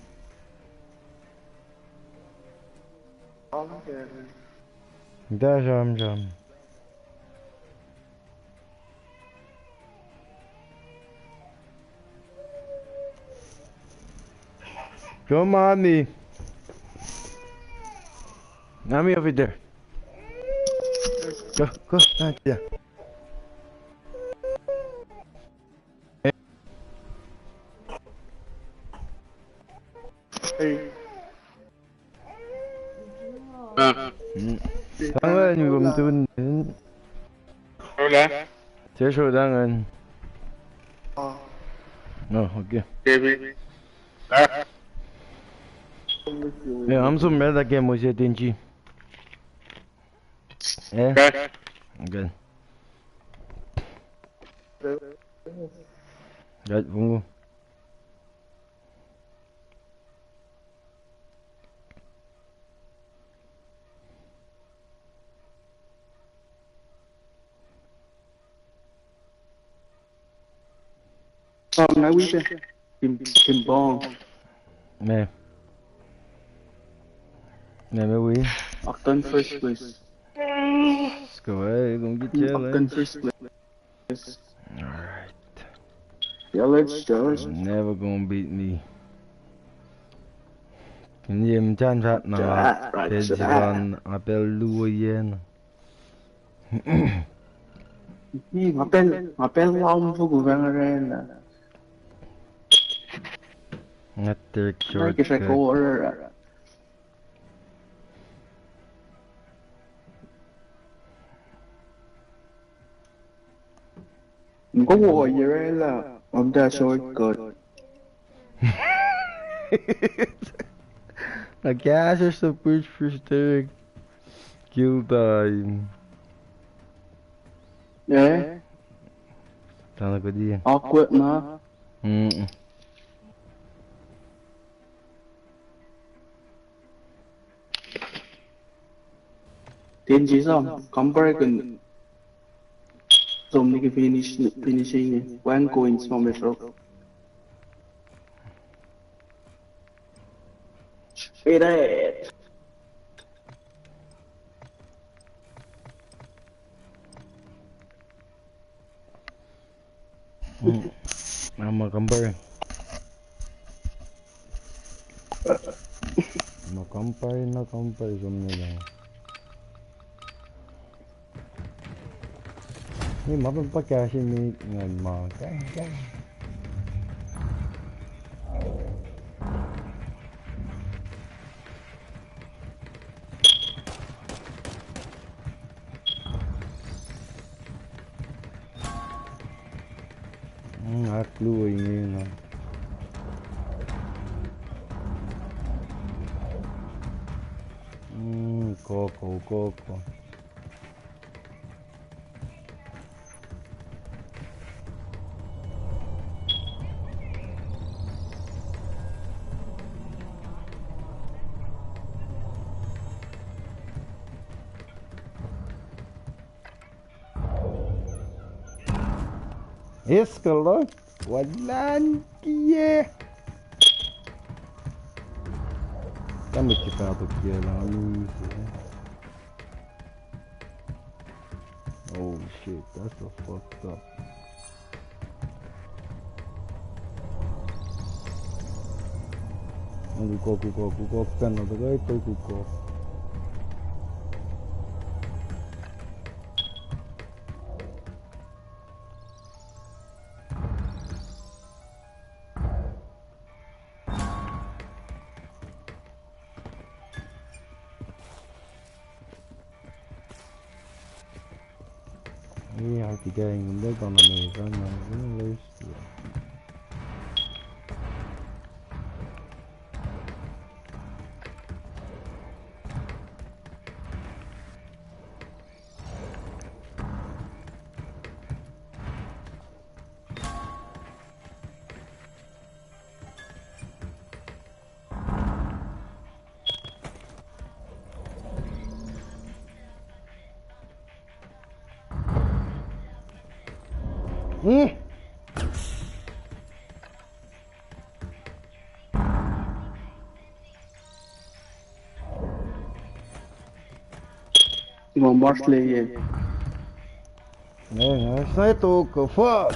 Da jam. Come on, me. Nami over there. Go, yeah. 당은 이거 좀 Hola. 제쇼 당은 오케이. David. 네, 암손 매다 게 뭐지 된지. 예. Okay. 오케이. 야, 봉구. Nói quý chứ. Kim bong. 네. 네, 왜 우리? Octon first place. 스코어 공기 chơi Octon first place. Alright. Yeah, let's go. Never gonna beat me. Kinh nghiệm chan phạt nào để chỉ còn apel lùi yên. Apel long vô cùng vang lên là. Ngắt tiệc Nói short cái phải cut. cố rồi. Không có ngồi gì đây là ông ta sôi cợt. A gas is the push for stick. Kill time. Đấy. Tao có đi. Awkward na. Tin chỉ sao? Compare con cái finishing này. When going small metro. Spirit. Mà compare. Nó compare giống như là. Nhưng mà vẫn bắt cả khi mình ngần mà cái. Clue như nào. Coco. Escalou. Walan kia. Kan kita kia lalu. Oh shit, that's a fucked up. Kuko kan ada guys tu kuko. Tiga yang ini kalau mereka nanti list. Một Marsley saya tu ke fuck.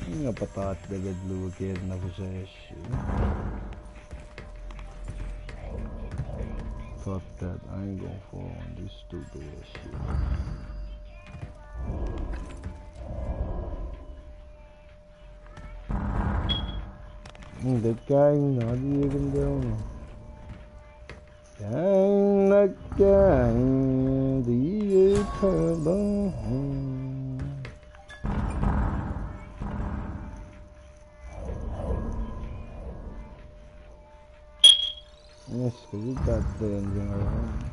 Ngapa tak ada dulu ke nak saya. Fuck that, I ain't going for on this stupid shit. That guy not even down. Cái đi thơ bóng Yes, because it got the engine around.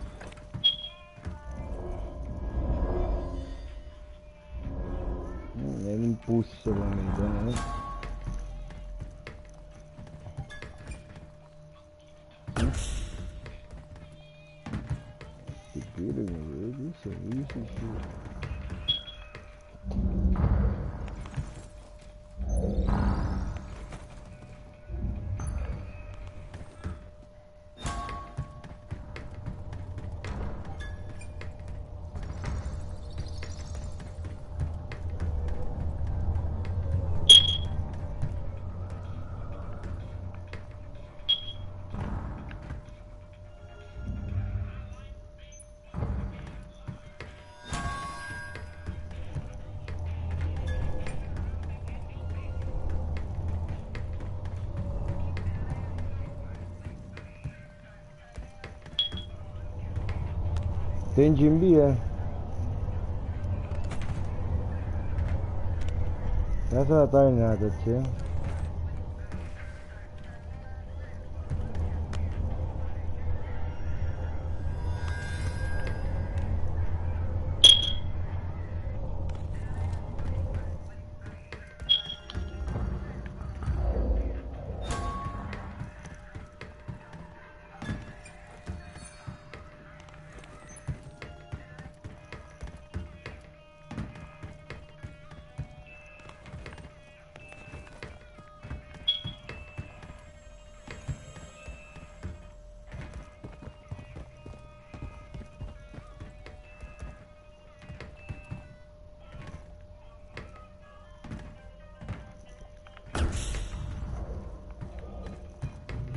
Ele puxa lá no né? Isso. Tem jimbia. Essa tá em nada, tia.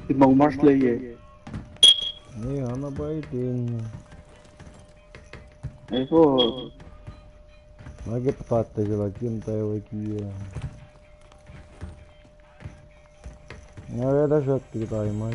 Timbang Mars Slayer. Iya, mabaitin. Ito, Lagi patata sa lagi tayo kia. Nagada shot kita man.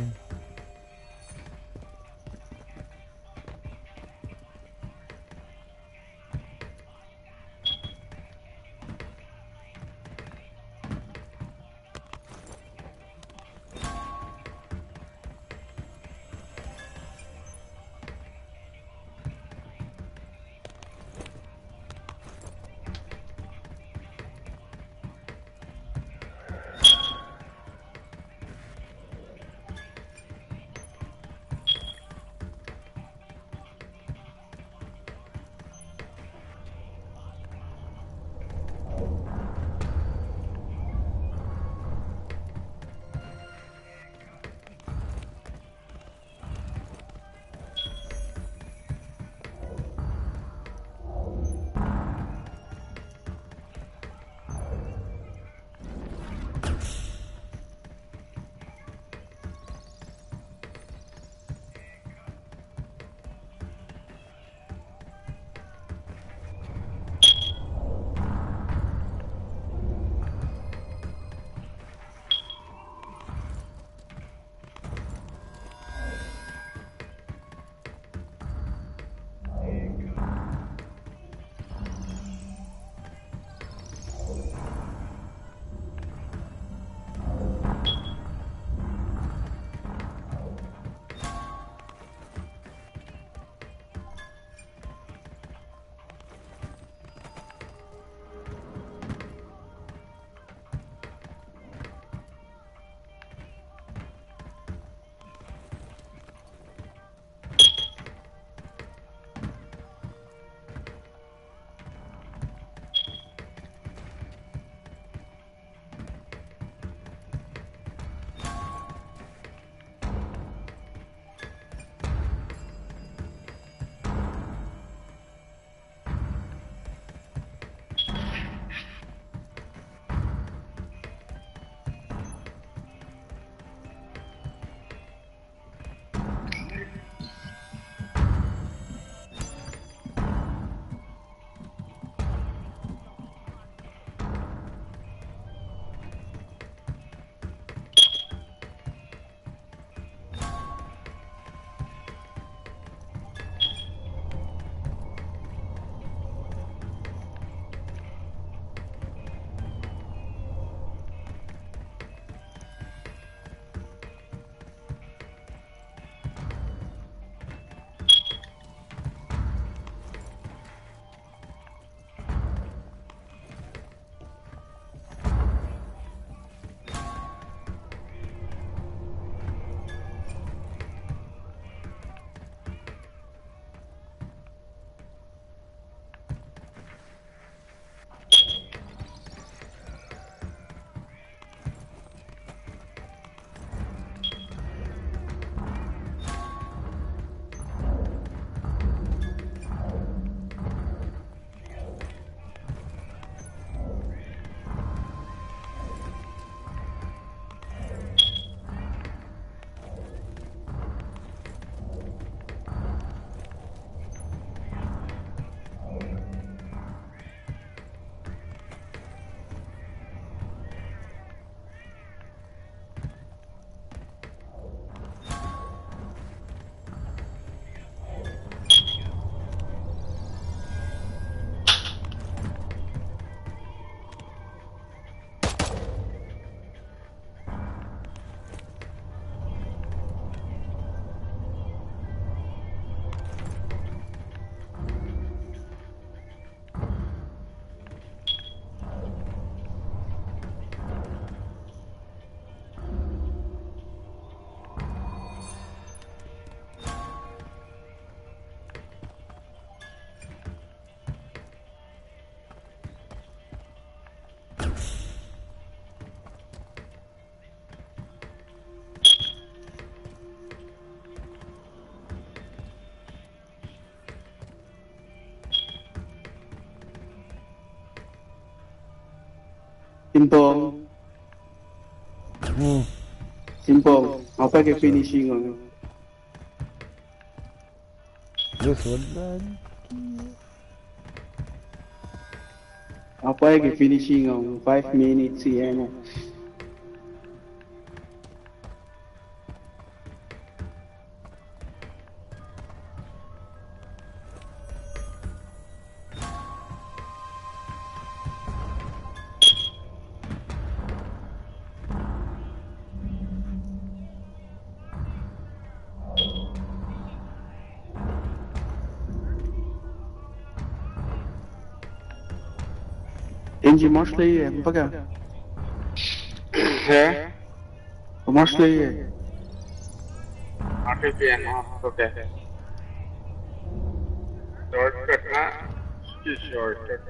Timbang. Simple. Apa ke finishing on? This one lagi. Apa ke finishing on? 5 minutes CM. Enji mostly apa ke? Hả? Mostly Cái tiền hả? Ok. Shortcut hả? Cái shortcut.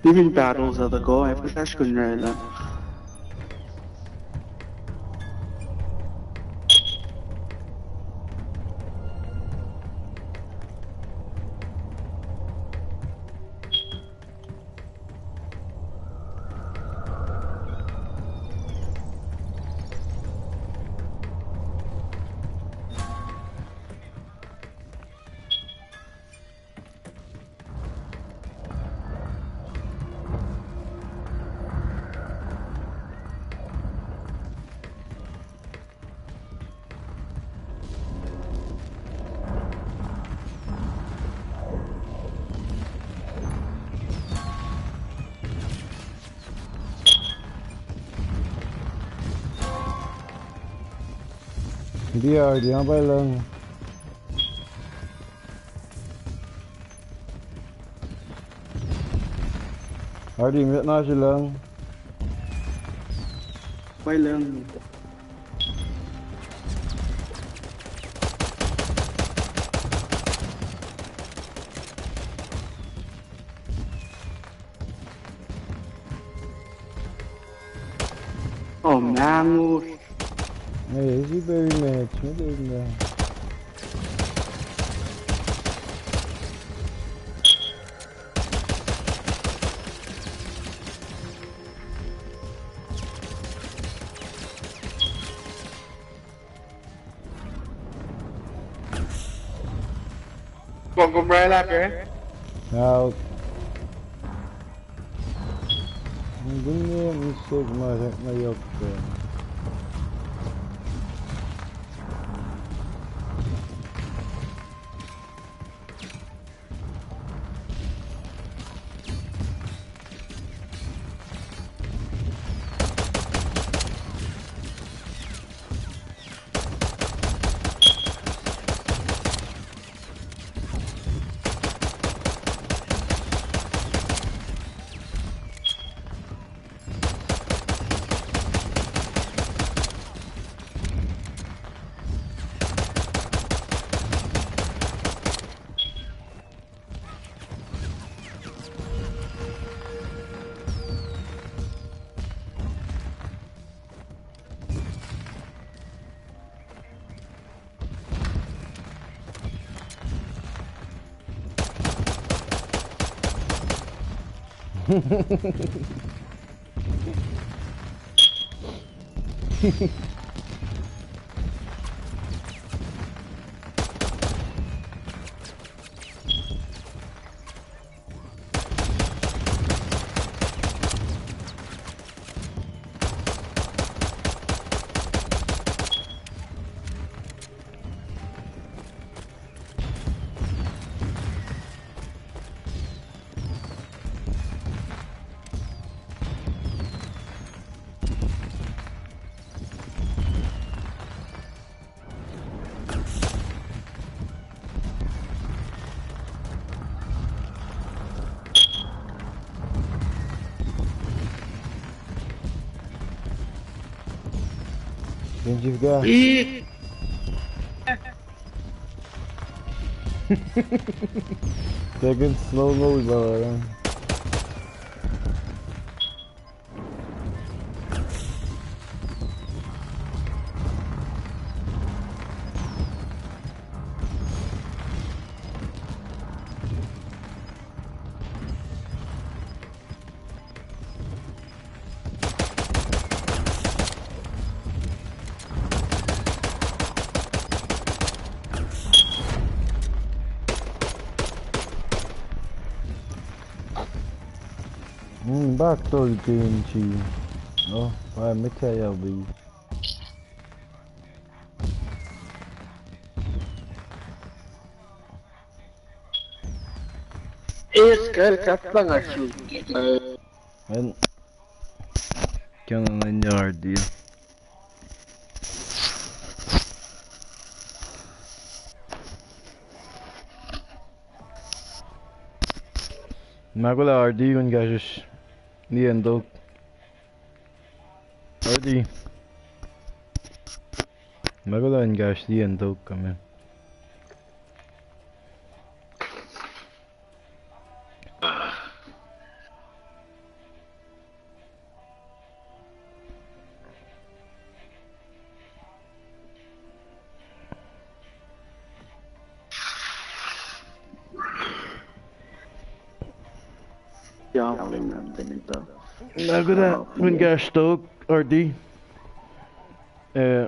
living battles are the goal. I flash kun rela. Đi rồi, đi nó bay lên. Ở đi Việt Nam chỉ lên. Quay lên. Oh man. Hey, is he very match? What is that? Con ra là kìa. Out. Bunun Sigma yoktu. You've got taking slow bro. Bak Tolkien chi. Oh, vai meter aí abi. Esker katlan açıl. En kanalın yardı ya. Magula RD yun guys. Niyan dog. RD. Magula yun guys. Niyan dog kami. Yavrum benim de. Magula yun guys dog. RD.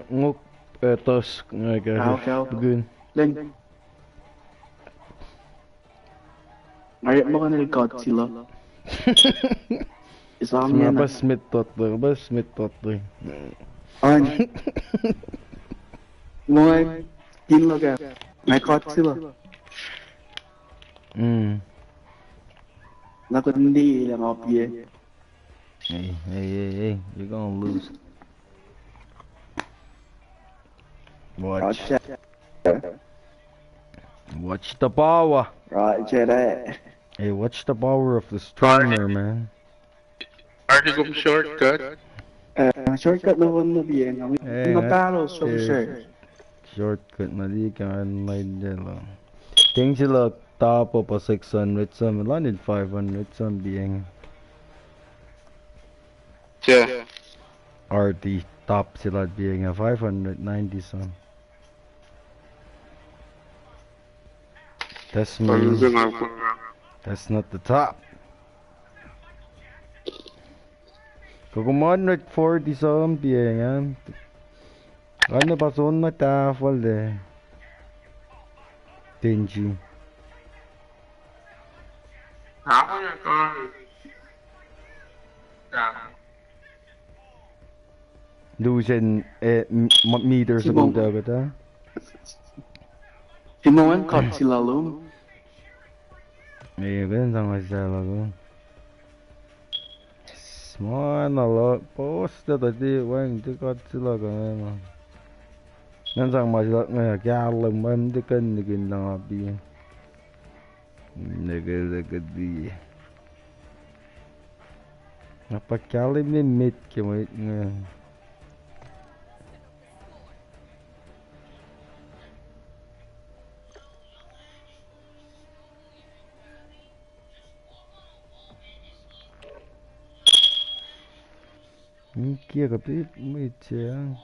Ngok tos guys. Bugun. Lên. Ngayon mo ka Godzilla. Isang Mga yan. bas mit totler. Ano? Mga kilo ka. May Godzilla. Naku hindi lang ako piye. Hey, you're gonna lose. Watch the power. Roger that. Hey, watch the power of the streamer, man. Article shortcut. Shortcut na one na piye. Hey, Natalo, so sure. Shortcut na di ka online dela. Ting sila tapo pa 600 some, landed 500 some being. Yeah. RD top sila being a 590 some. That's me. That's not the top. Kung 140 some being yan. Ano pa son na tafel de. Tingy. Ako na con. Losing meters above dagat ha. Himuan Godzilla lo. May ganun sa lago. Small na lo. Post na tadi wang di Godzilla ka naman. Nansang masila nga kaya lang man di kan nagin lang abi. Nagadi. Napakali mit kaya nga. Kia kapit mit siya.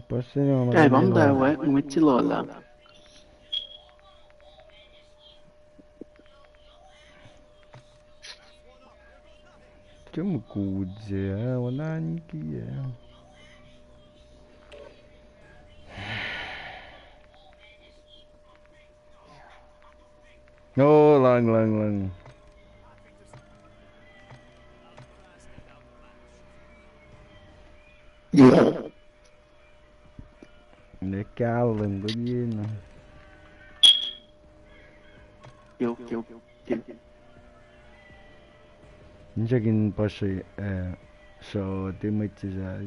Pasti naman. Kaya bang dawa umichilola. Cuma kuja, wala ni kia. Oh, lang. Nakalang ko yun. Kill. Injagin pa siya, so teammate siya.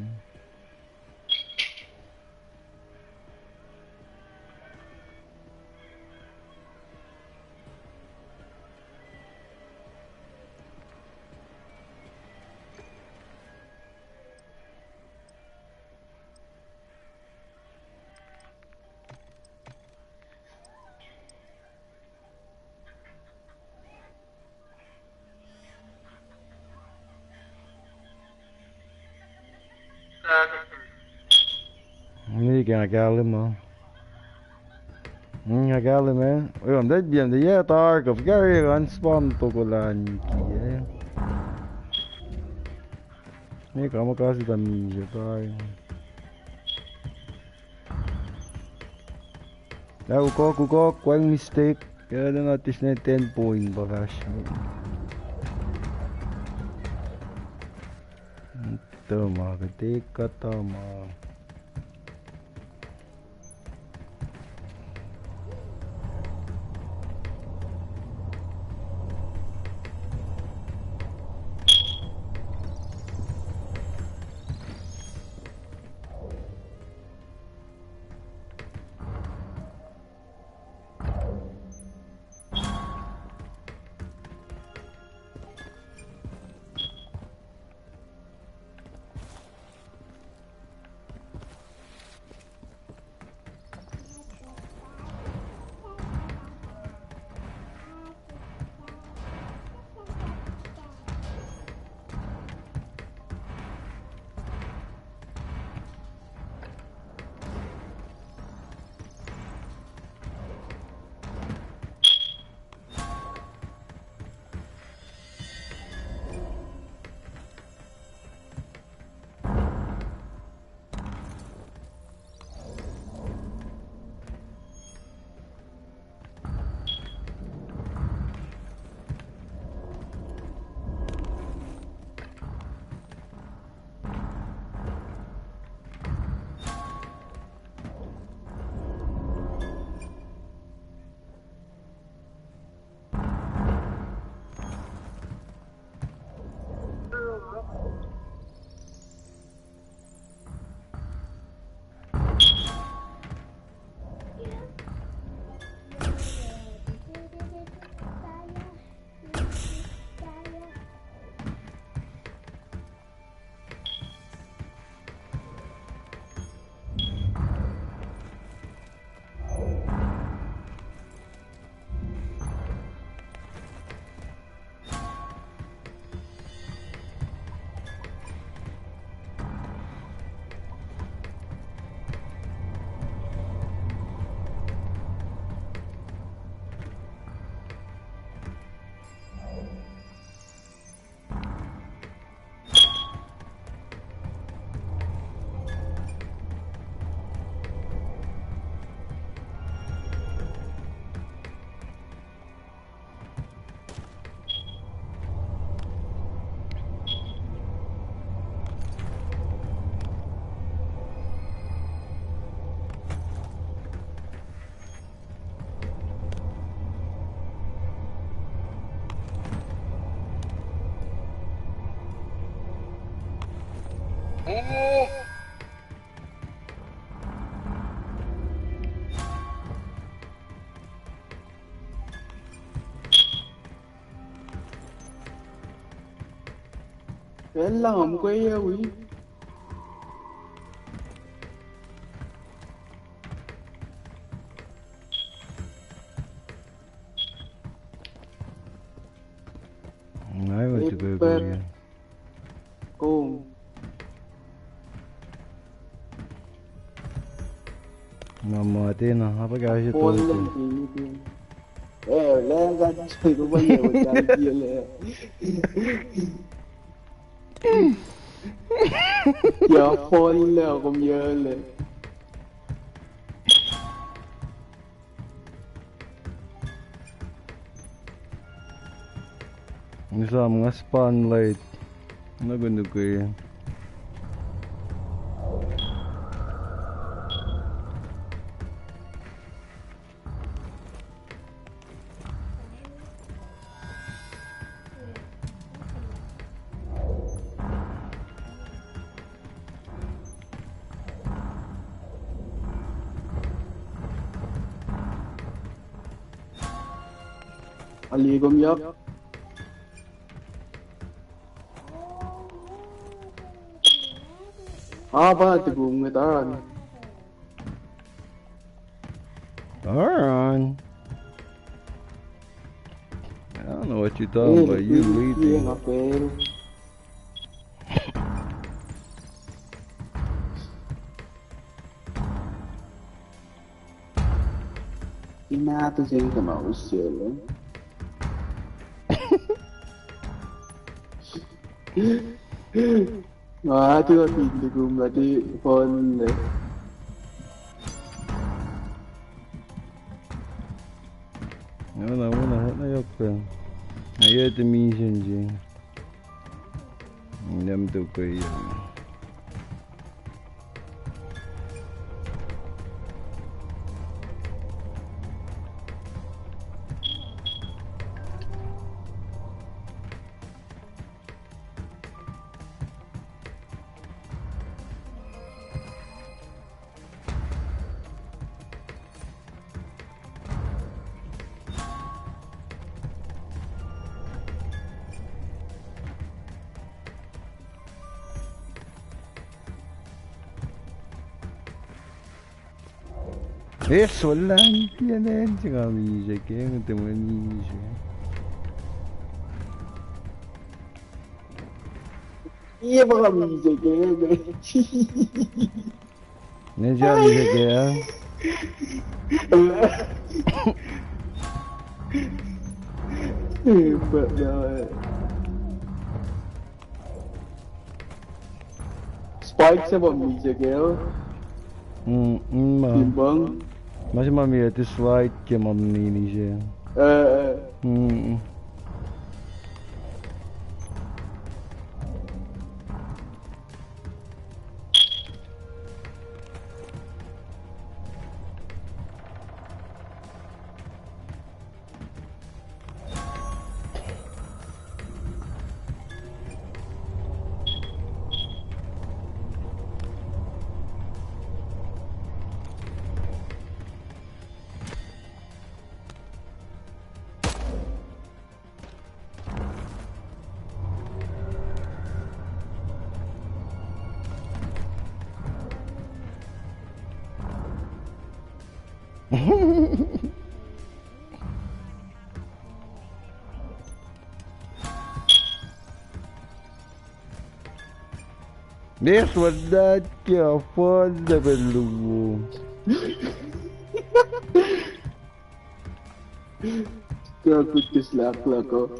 Ini kaya gali mo. Gali mo. Uy, det bien det är tark of Gary han spawn to kolan kia. Ni kamu kasih kami je tar. Kuko, quang mistake. Kaya na natin na 10 point bagash. Toma, ketika toma. Bella không quay quý. Nói mà tụi cười cười. Cô. Mà tên nào, apa kau itu? Cô lên thì lên ra chơi có bao nhiêu một trái kia lên. Giờ phone leo cũng nhớ lên. Bisa mengaspan light. Ano gundo ko yan? Ali cũng nhớ. Ba thì cùng người ta rồi. Alright. I don't know what you're talking about. You lead. Inato siya ka mausyo. Chưa tìm được cùng là đi phone này. Wala, hết na yok. Ayaw ito minsan dyan. nhâm tụ kỳ solamente niente camicie che non te manici Iya baka bisa kayo. ne camicie che Hebat banget. Spike siya ba bisa kayo? Timbang. Masih mami itu slide ke mami ini sih. This was that affordable. Kaya kutis lakla ko.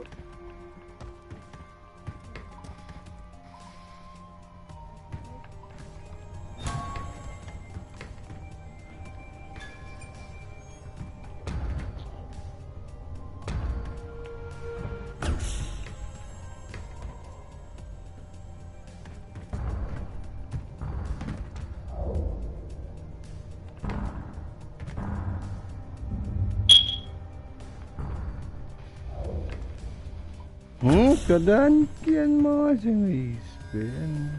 Kedankian masing ispen.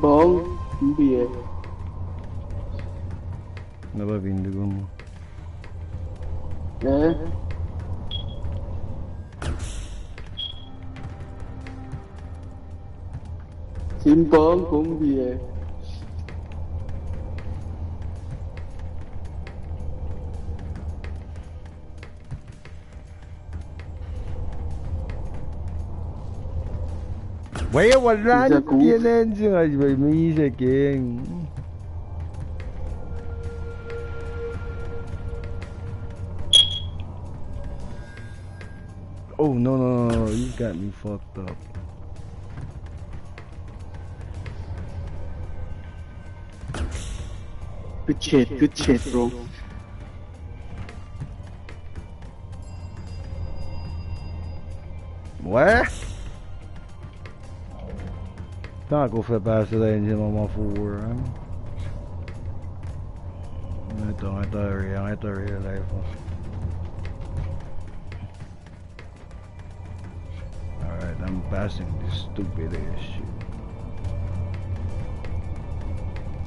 Bong, bia. Napa pindu mo? Simpong cũng bia. Waya wala tienen siya may misa king. Oh no, you got me fucked up. Good shit, bro. What? Tacl fait passer l'engine on m'en fout. Attends, rien là. Alright, I'm passing this stupid ass shit.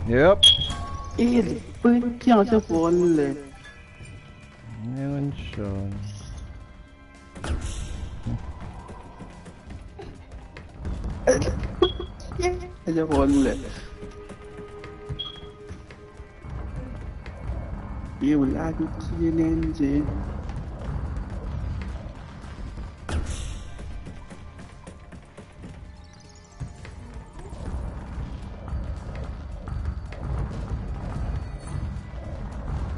Yep. Ele foi que ó seu fone. Ngayon siya. Aja fone. Iya wala aku kinin je.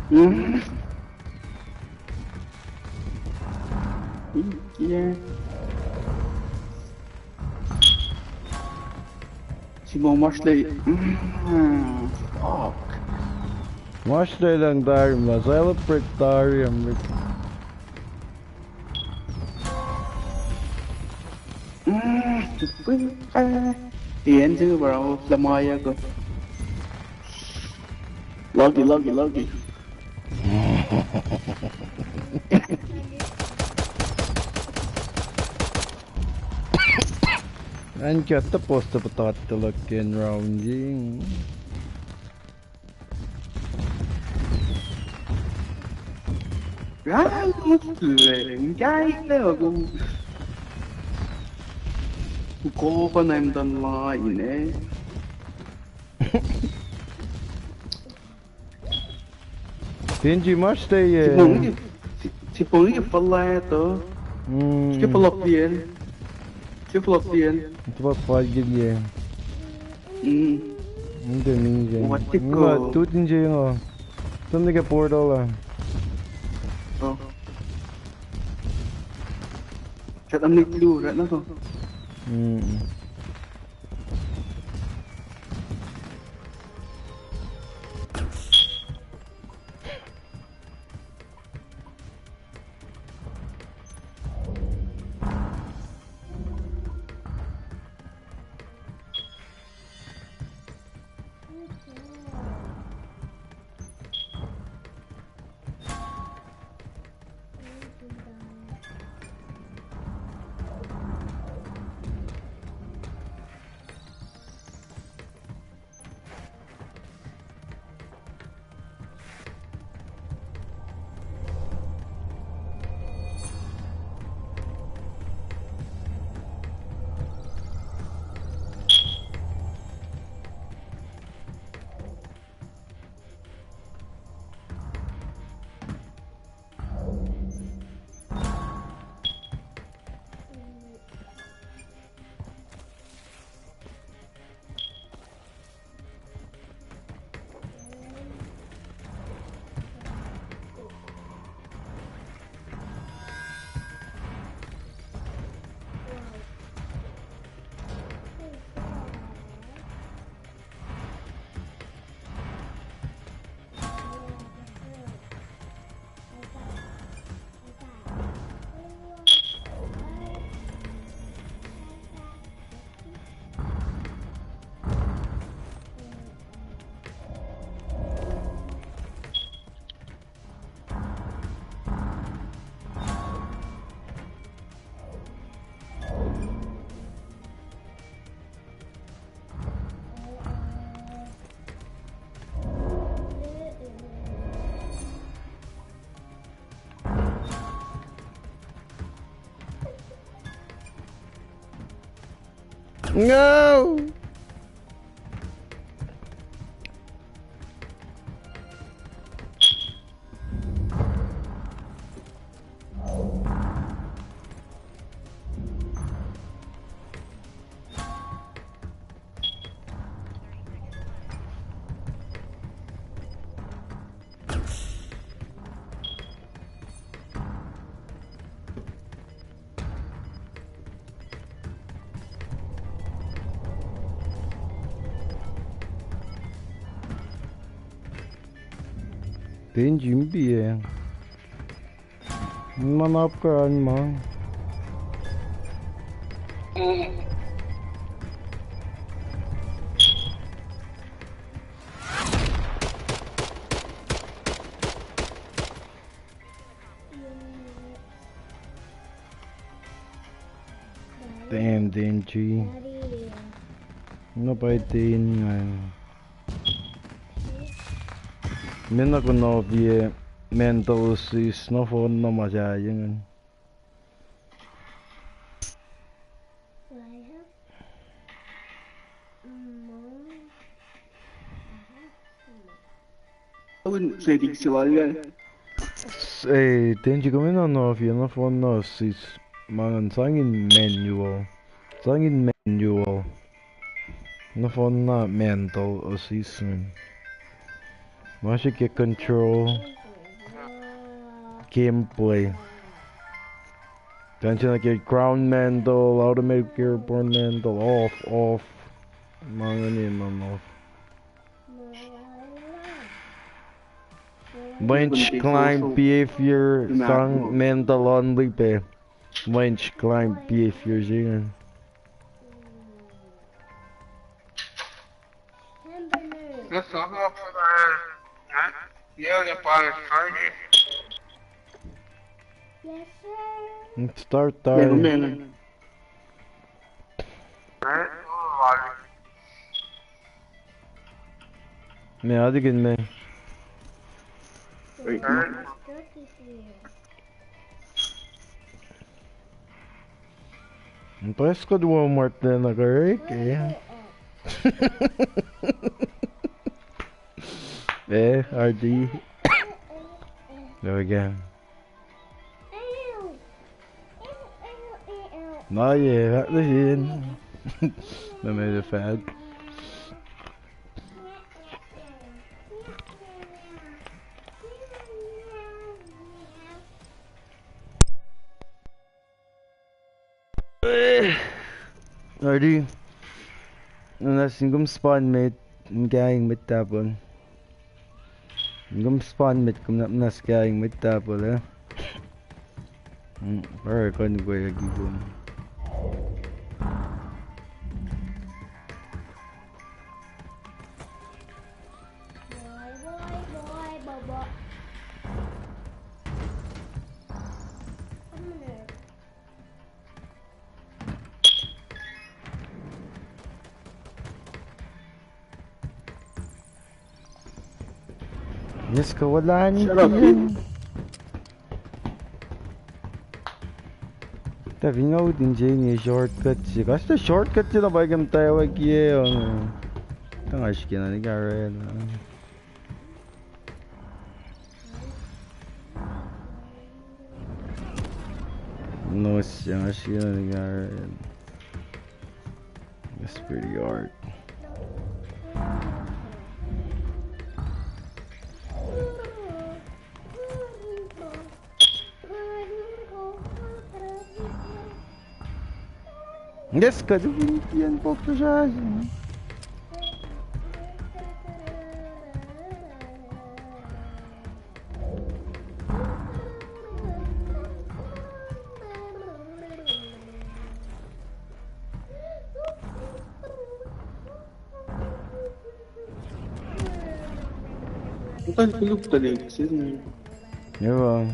Yeah. Si mo Marsley. Fuck. Maşta lang darim la. Celebrate darim. Iyan chứ bro, Lamaya ko. Logi. En kötü posta patatlıkken rounding. Gái đó cô con em tên là gì nè. Pinci maçta ye. Si puri que fala to. Que falou bien. Que falou bien. Tuva fark ye. Inte mince. Watiko. Tutince nga. Tunde ke portal la. Oh. Chat âm lịch lưu rồi nó thôi. No! Đến chuẩn bị mà nắp cái anh mà damn đến chi nó bay tin này mình nó còn nói về mental is nó phone nó mà dài vậy Tôi sẽ đi xí lại. Tem que comer na novia, não for nossa, mano, sangue manual, não for na mental assessment, mas que control. gameplay. Tension like your ground mantle, automatic airborne mantle, off. Mga ganyan, off. Winch climb behavior, sang mental only pe. Winch climb behavior siya. Let's talk about yeah, party. Yes, sir. Start time. Me hadi gitme. Parece que do Walmart na agora, RD. There again. No, yeah, that was in. I made a fad. RD. Nasing spawn mate, gang mit tapon. Spawn mate kum nas gang mit tapon Para kon ko yagibon. Yes, kawalan. Shut up, dude. Tapi nga din niya shortcut siya. Kasi shortcut sila ba yung tawag iya yung tangas ka na ni Garen. No, siya nga siya na ni Garen. That's pretty hard. Yes, kadulin yan po siya. Bukan kuluk tadi sini. Ya bang.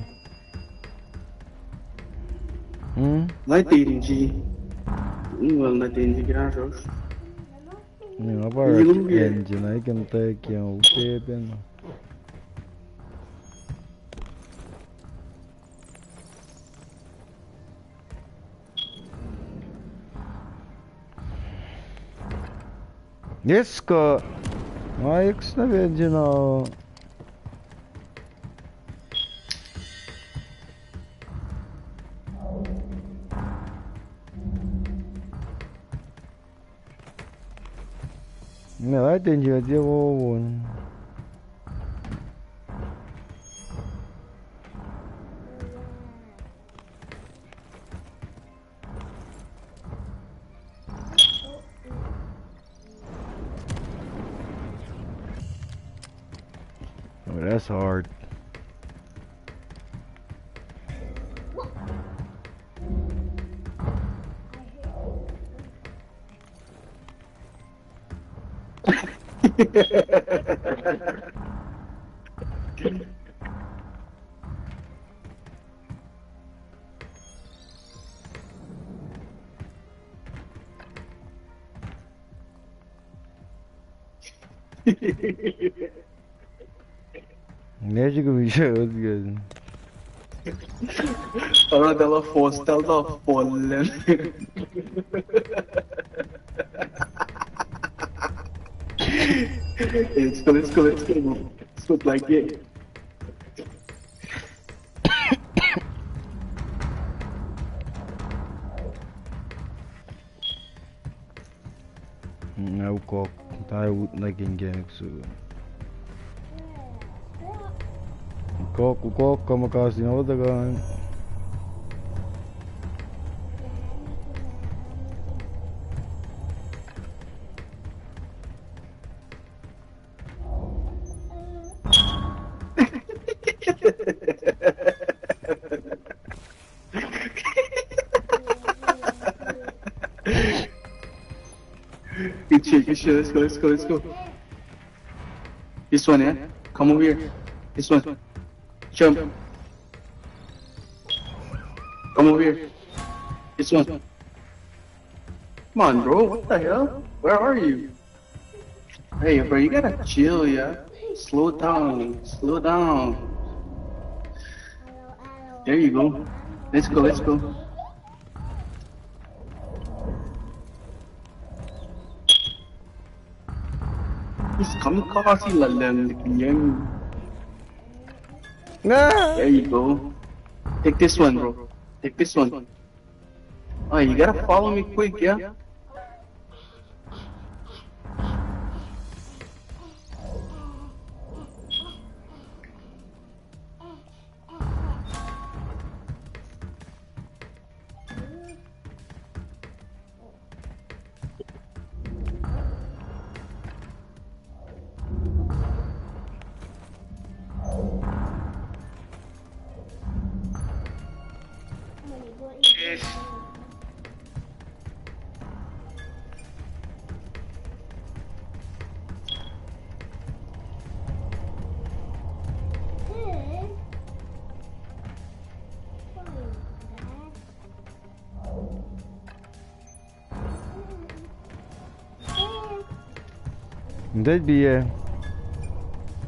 Natin ji. Well, natin ji kaya sos. Nga para engine ay kan take yung utipin. Yes ko. Ayos na engine ako. I think you're the one. Oh, that's hard. Magic of each other was good. Ahora de los postal da pollen. Let's go. Let's go like it. No cock. I would like in game so. Kokka makasin ako dagan. Good shit, good shit. Let's go, let's go, let's go. This one, yeah? Come over here. This one. Jump. Come over here. This one. Come on, bro. What the hell? Where are you? Hey, bro, you gotta chill, yeah? Slow down. Slow down. There you go. Let's go, let's go. This kamikaze lalang yan. There you go. Take this one, bro. Take this one. Oh, you gotta follow me quick, yeah? That'd be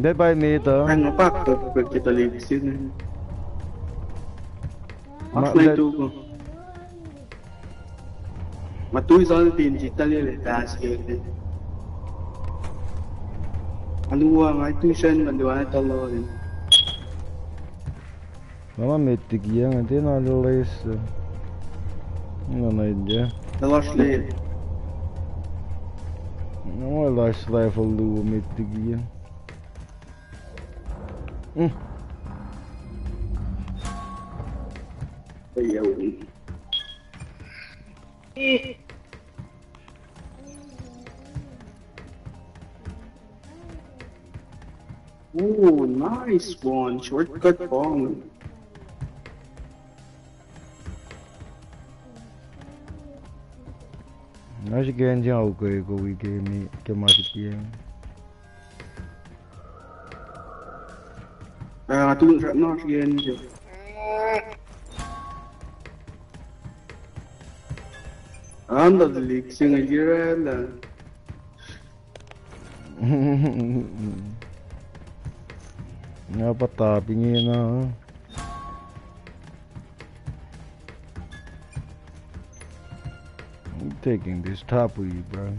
that by me ito. Ano pa? Pag kita ladies yun. Off na ito ko. Matuloy sa akin, digital yun eh. Basket eh. Aluwa nga ito siya, maluwa na talo eh. Mama metik yang nanti nalulis. Ano na idea? Talos na Não é last level do metik yang. Ayaw. Oh, nice one. Shortcut bomb. Acho que ainda há algo que eu vi que é mais pequeno. Tulong sa no, sige niyo. Anda delik sing ajirala. Ngapa tapingin na? I'm taking this top with you, bro.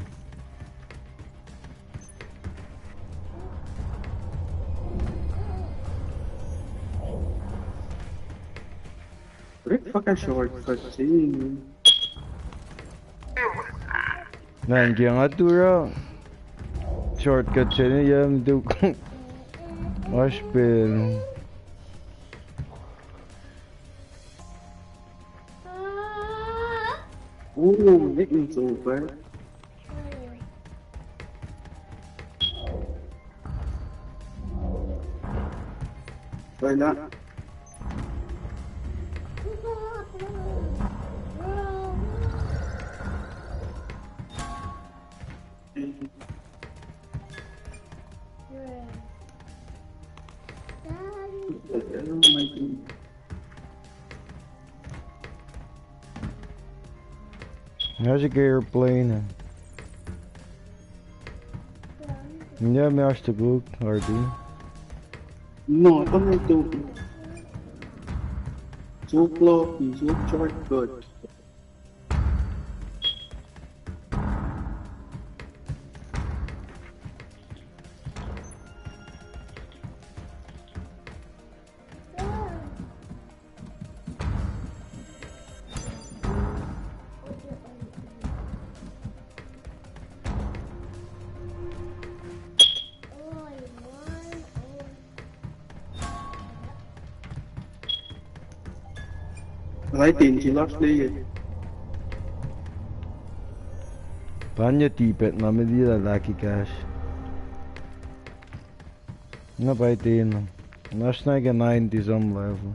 What the fuck are shortcut sing? Nandiyan nga tura. Shortcut siya niya yung Ashpil. Oh, it's over. Why not? How's your airplane? Yeah, me acho que RD. No, I'm not doing it. So floppy, so shortcut. Lấy tiền chị lót đi. Panya tipet na medida lucky cash. Na bij tien. Na snijden 90 some level.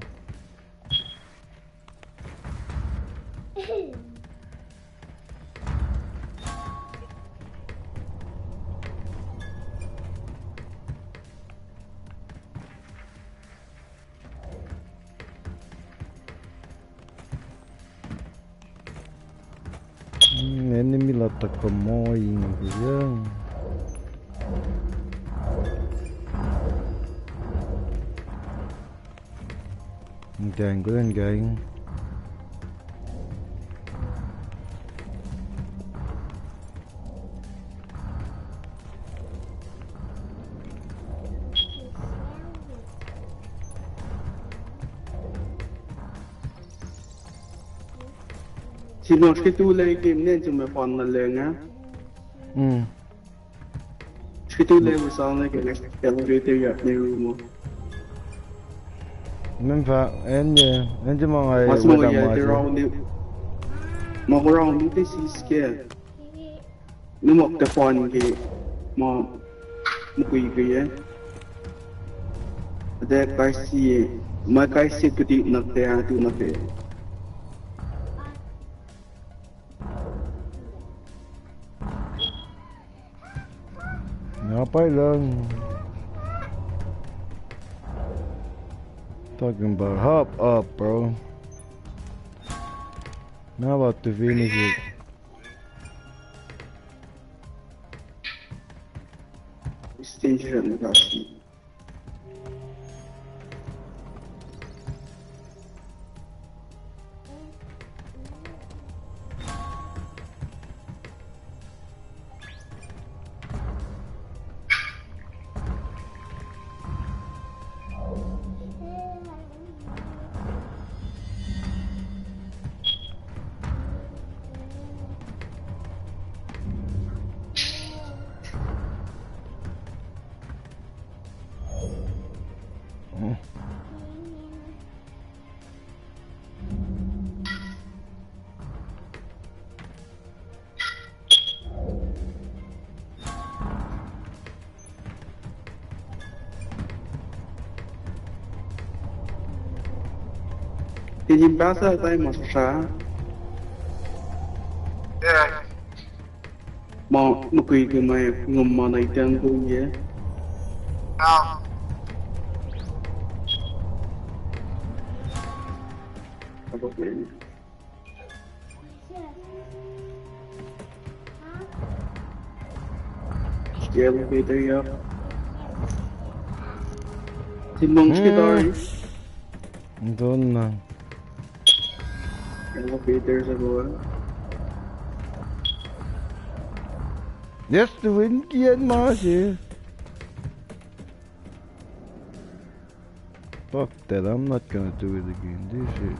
Enemy latak kamoy yang. Gang ko yan gang. Chị nói cái tu lấy game nên chúng mày phòn là lên á. Cái tu lấy một sao này cái này cái nó tiêu giật nhiều mà. Men fa enje mga Mas mo ya the round ni. Mo round ni this is scared. Ni mo cái phòn cái mo quỳ cái á. Ada cái mà cái cái đi nạp tiền tu nạp tiền. Ngapay lang. Talking about hop up, bro. Now about to finish it. Station kasi. Thì nhìn bác ra tay mà xá. Mà một quỳ cái mày ngầm mà này chân cũng vậy. Elevator up. Thì mong cái đó. Doon na. Elevators agora. Yes, the wind kian mas. Fuck that, I'm not gonna do it again. This shit.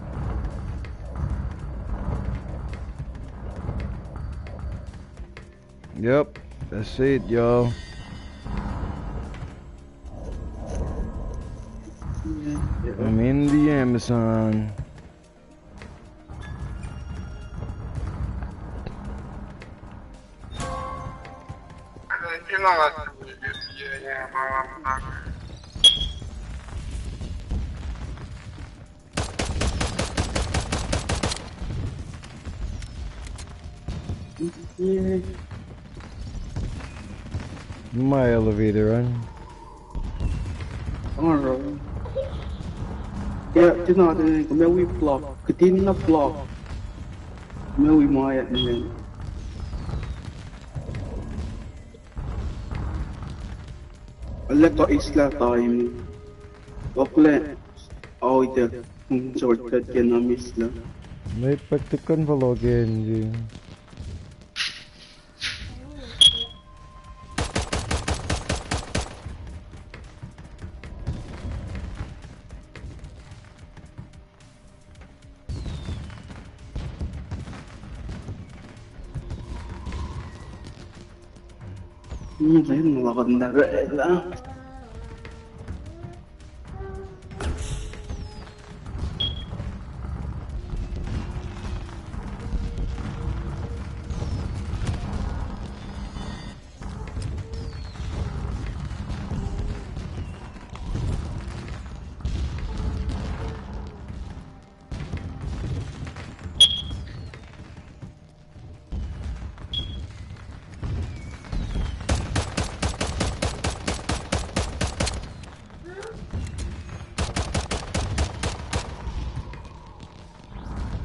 Yep, that's it, y'all. I'm in the Amazon. My elevator run. Alright. Yeah, chứ nào thì có mấy we block, cái tin nó block. Mấy we mai ạ nên. Let có isla time. Okle. Oh, ito. Shortcut ka na miss lang. May pagtukan pa login. Saya melakukan darah.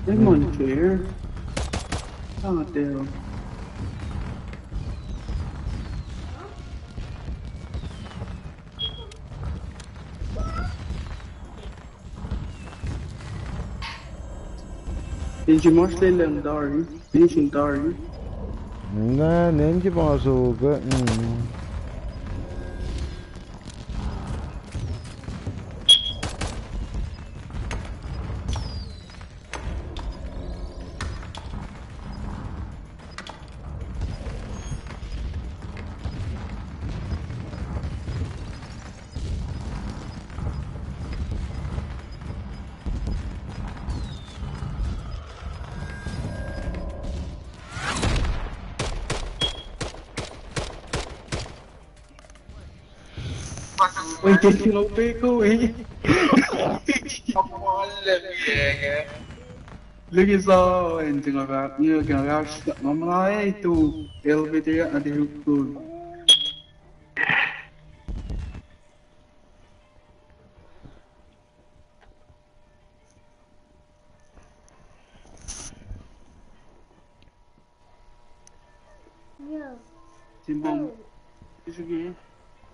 Cái mòn kia. Oh, damn. Benji Marshall Dari. Benji Dari. Nga nengi masuka. Wait, did you know Pico? Không có lên về kìa. Look at so and think about you can rush I'm like to elevator at the hook. Yeah. Timbong. Is it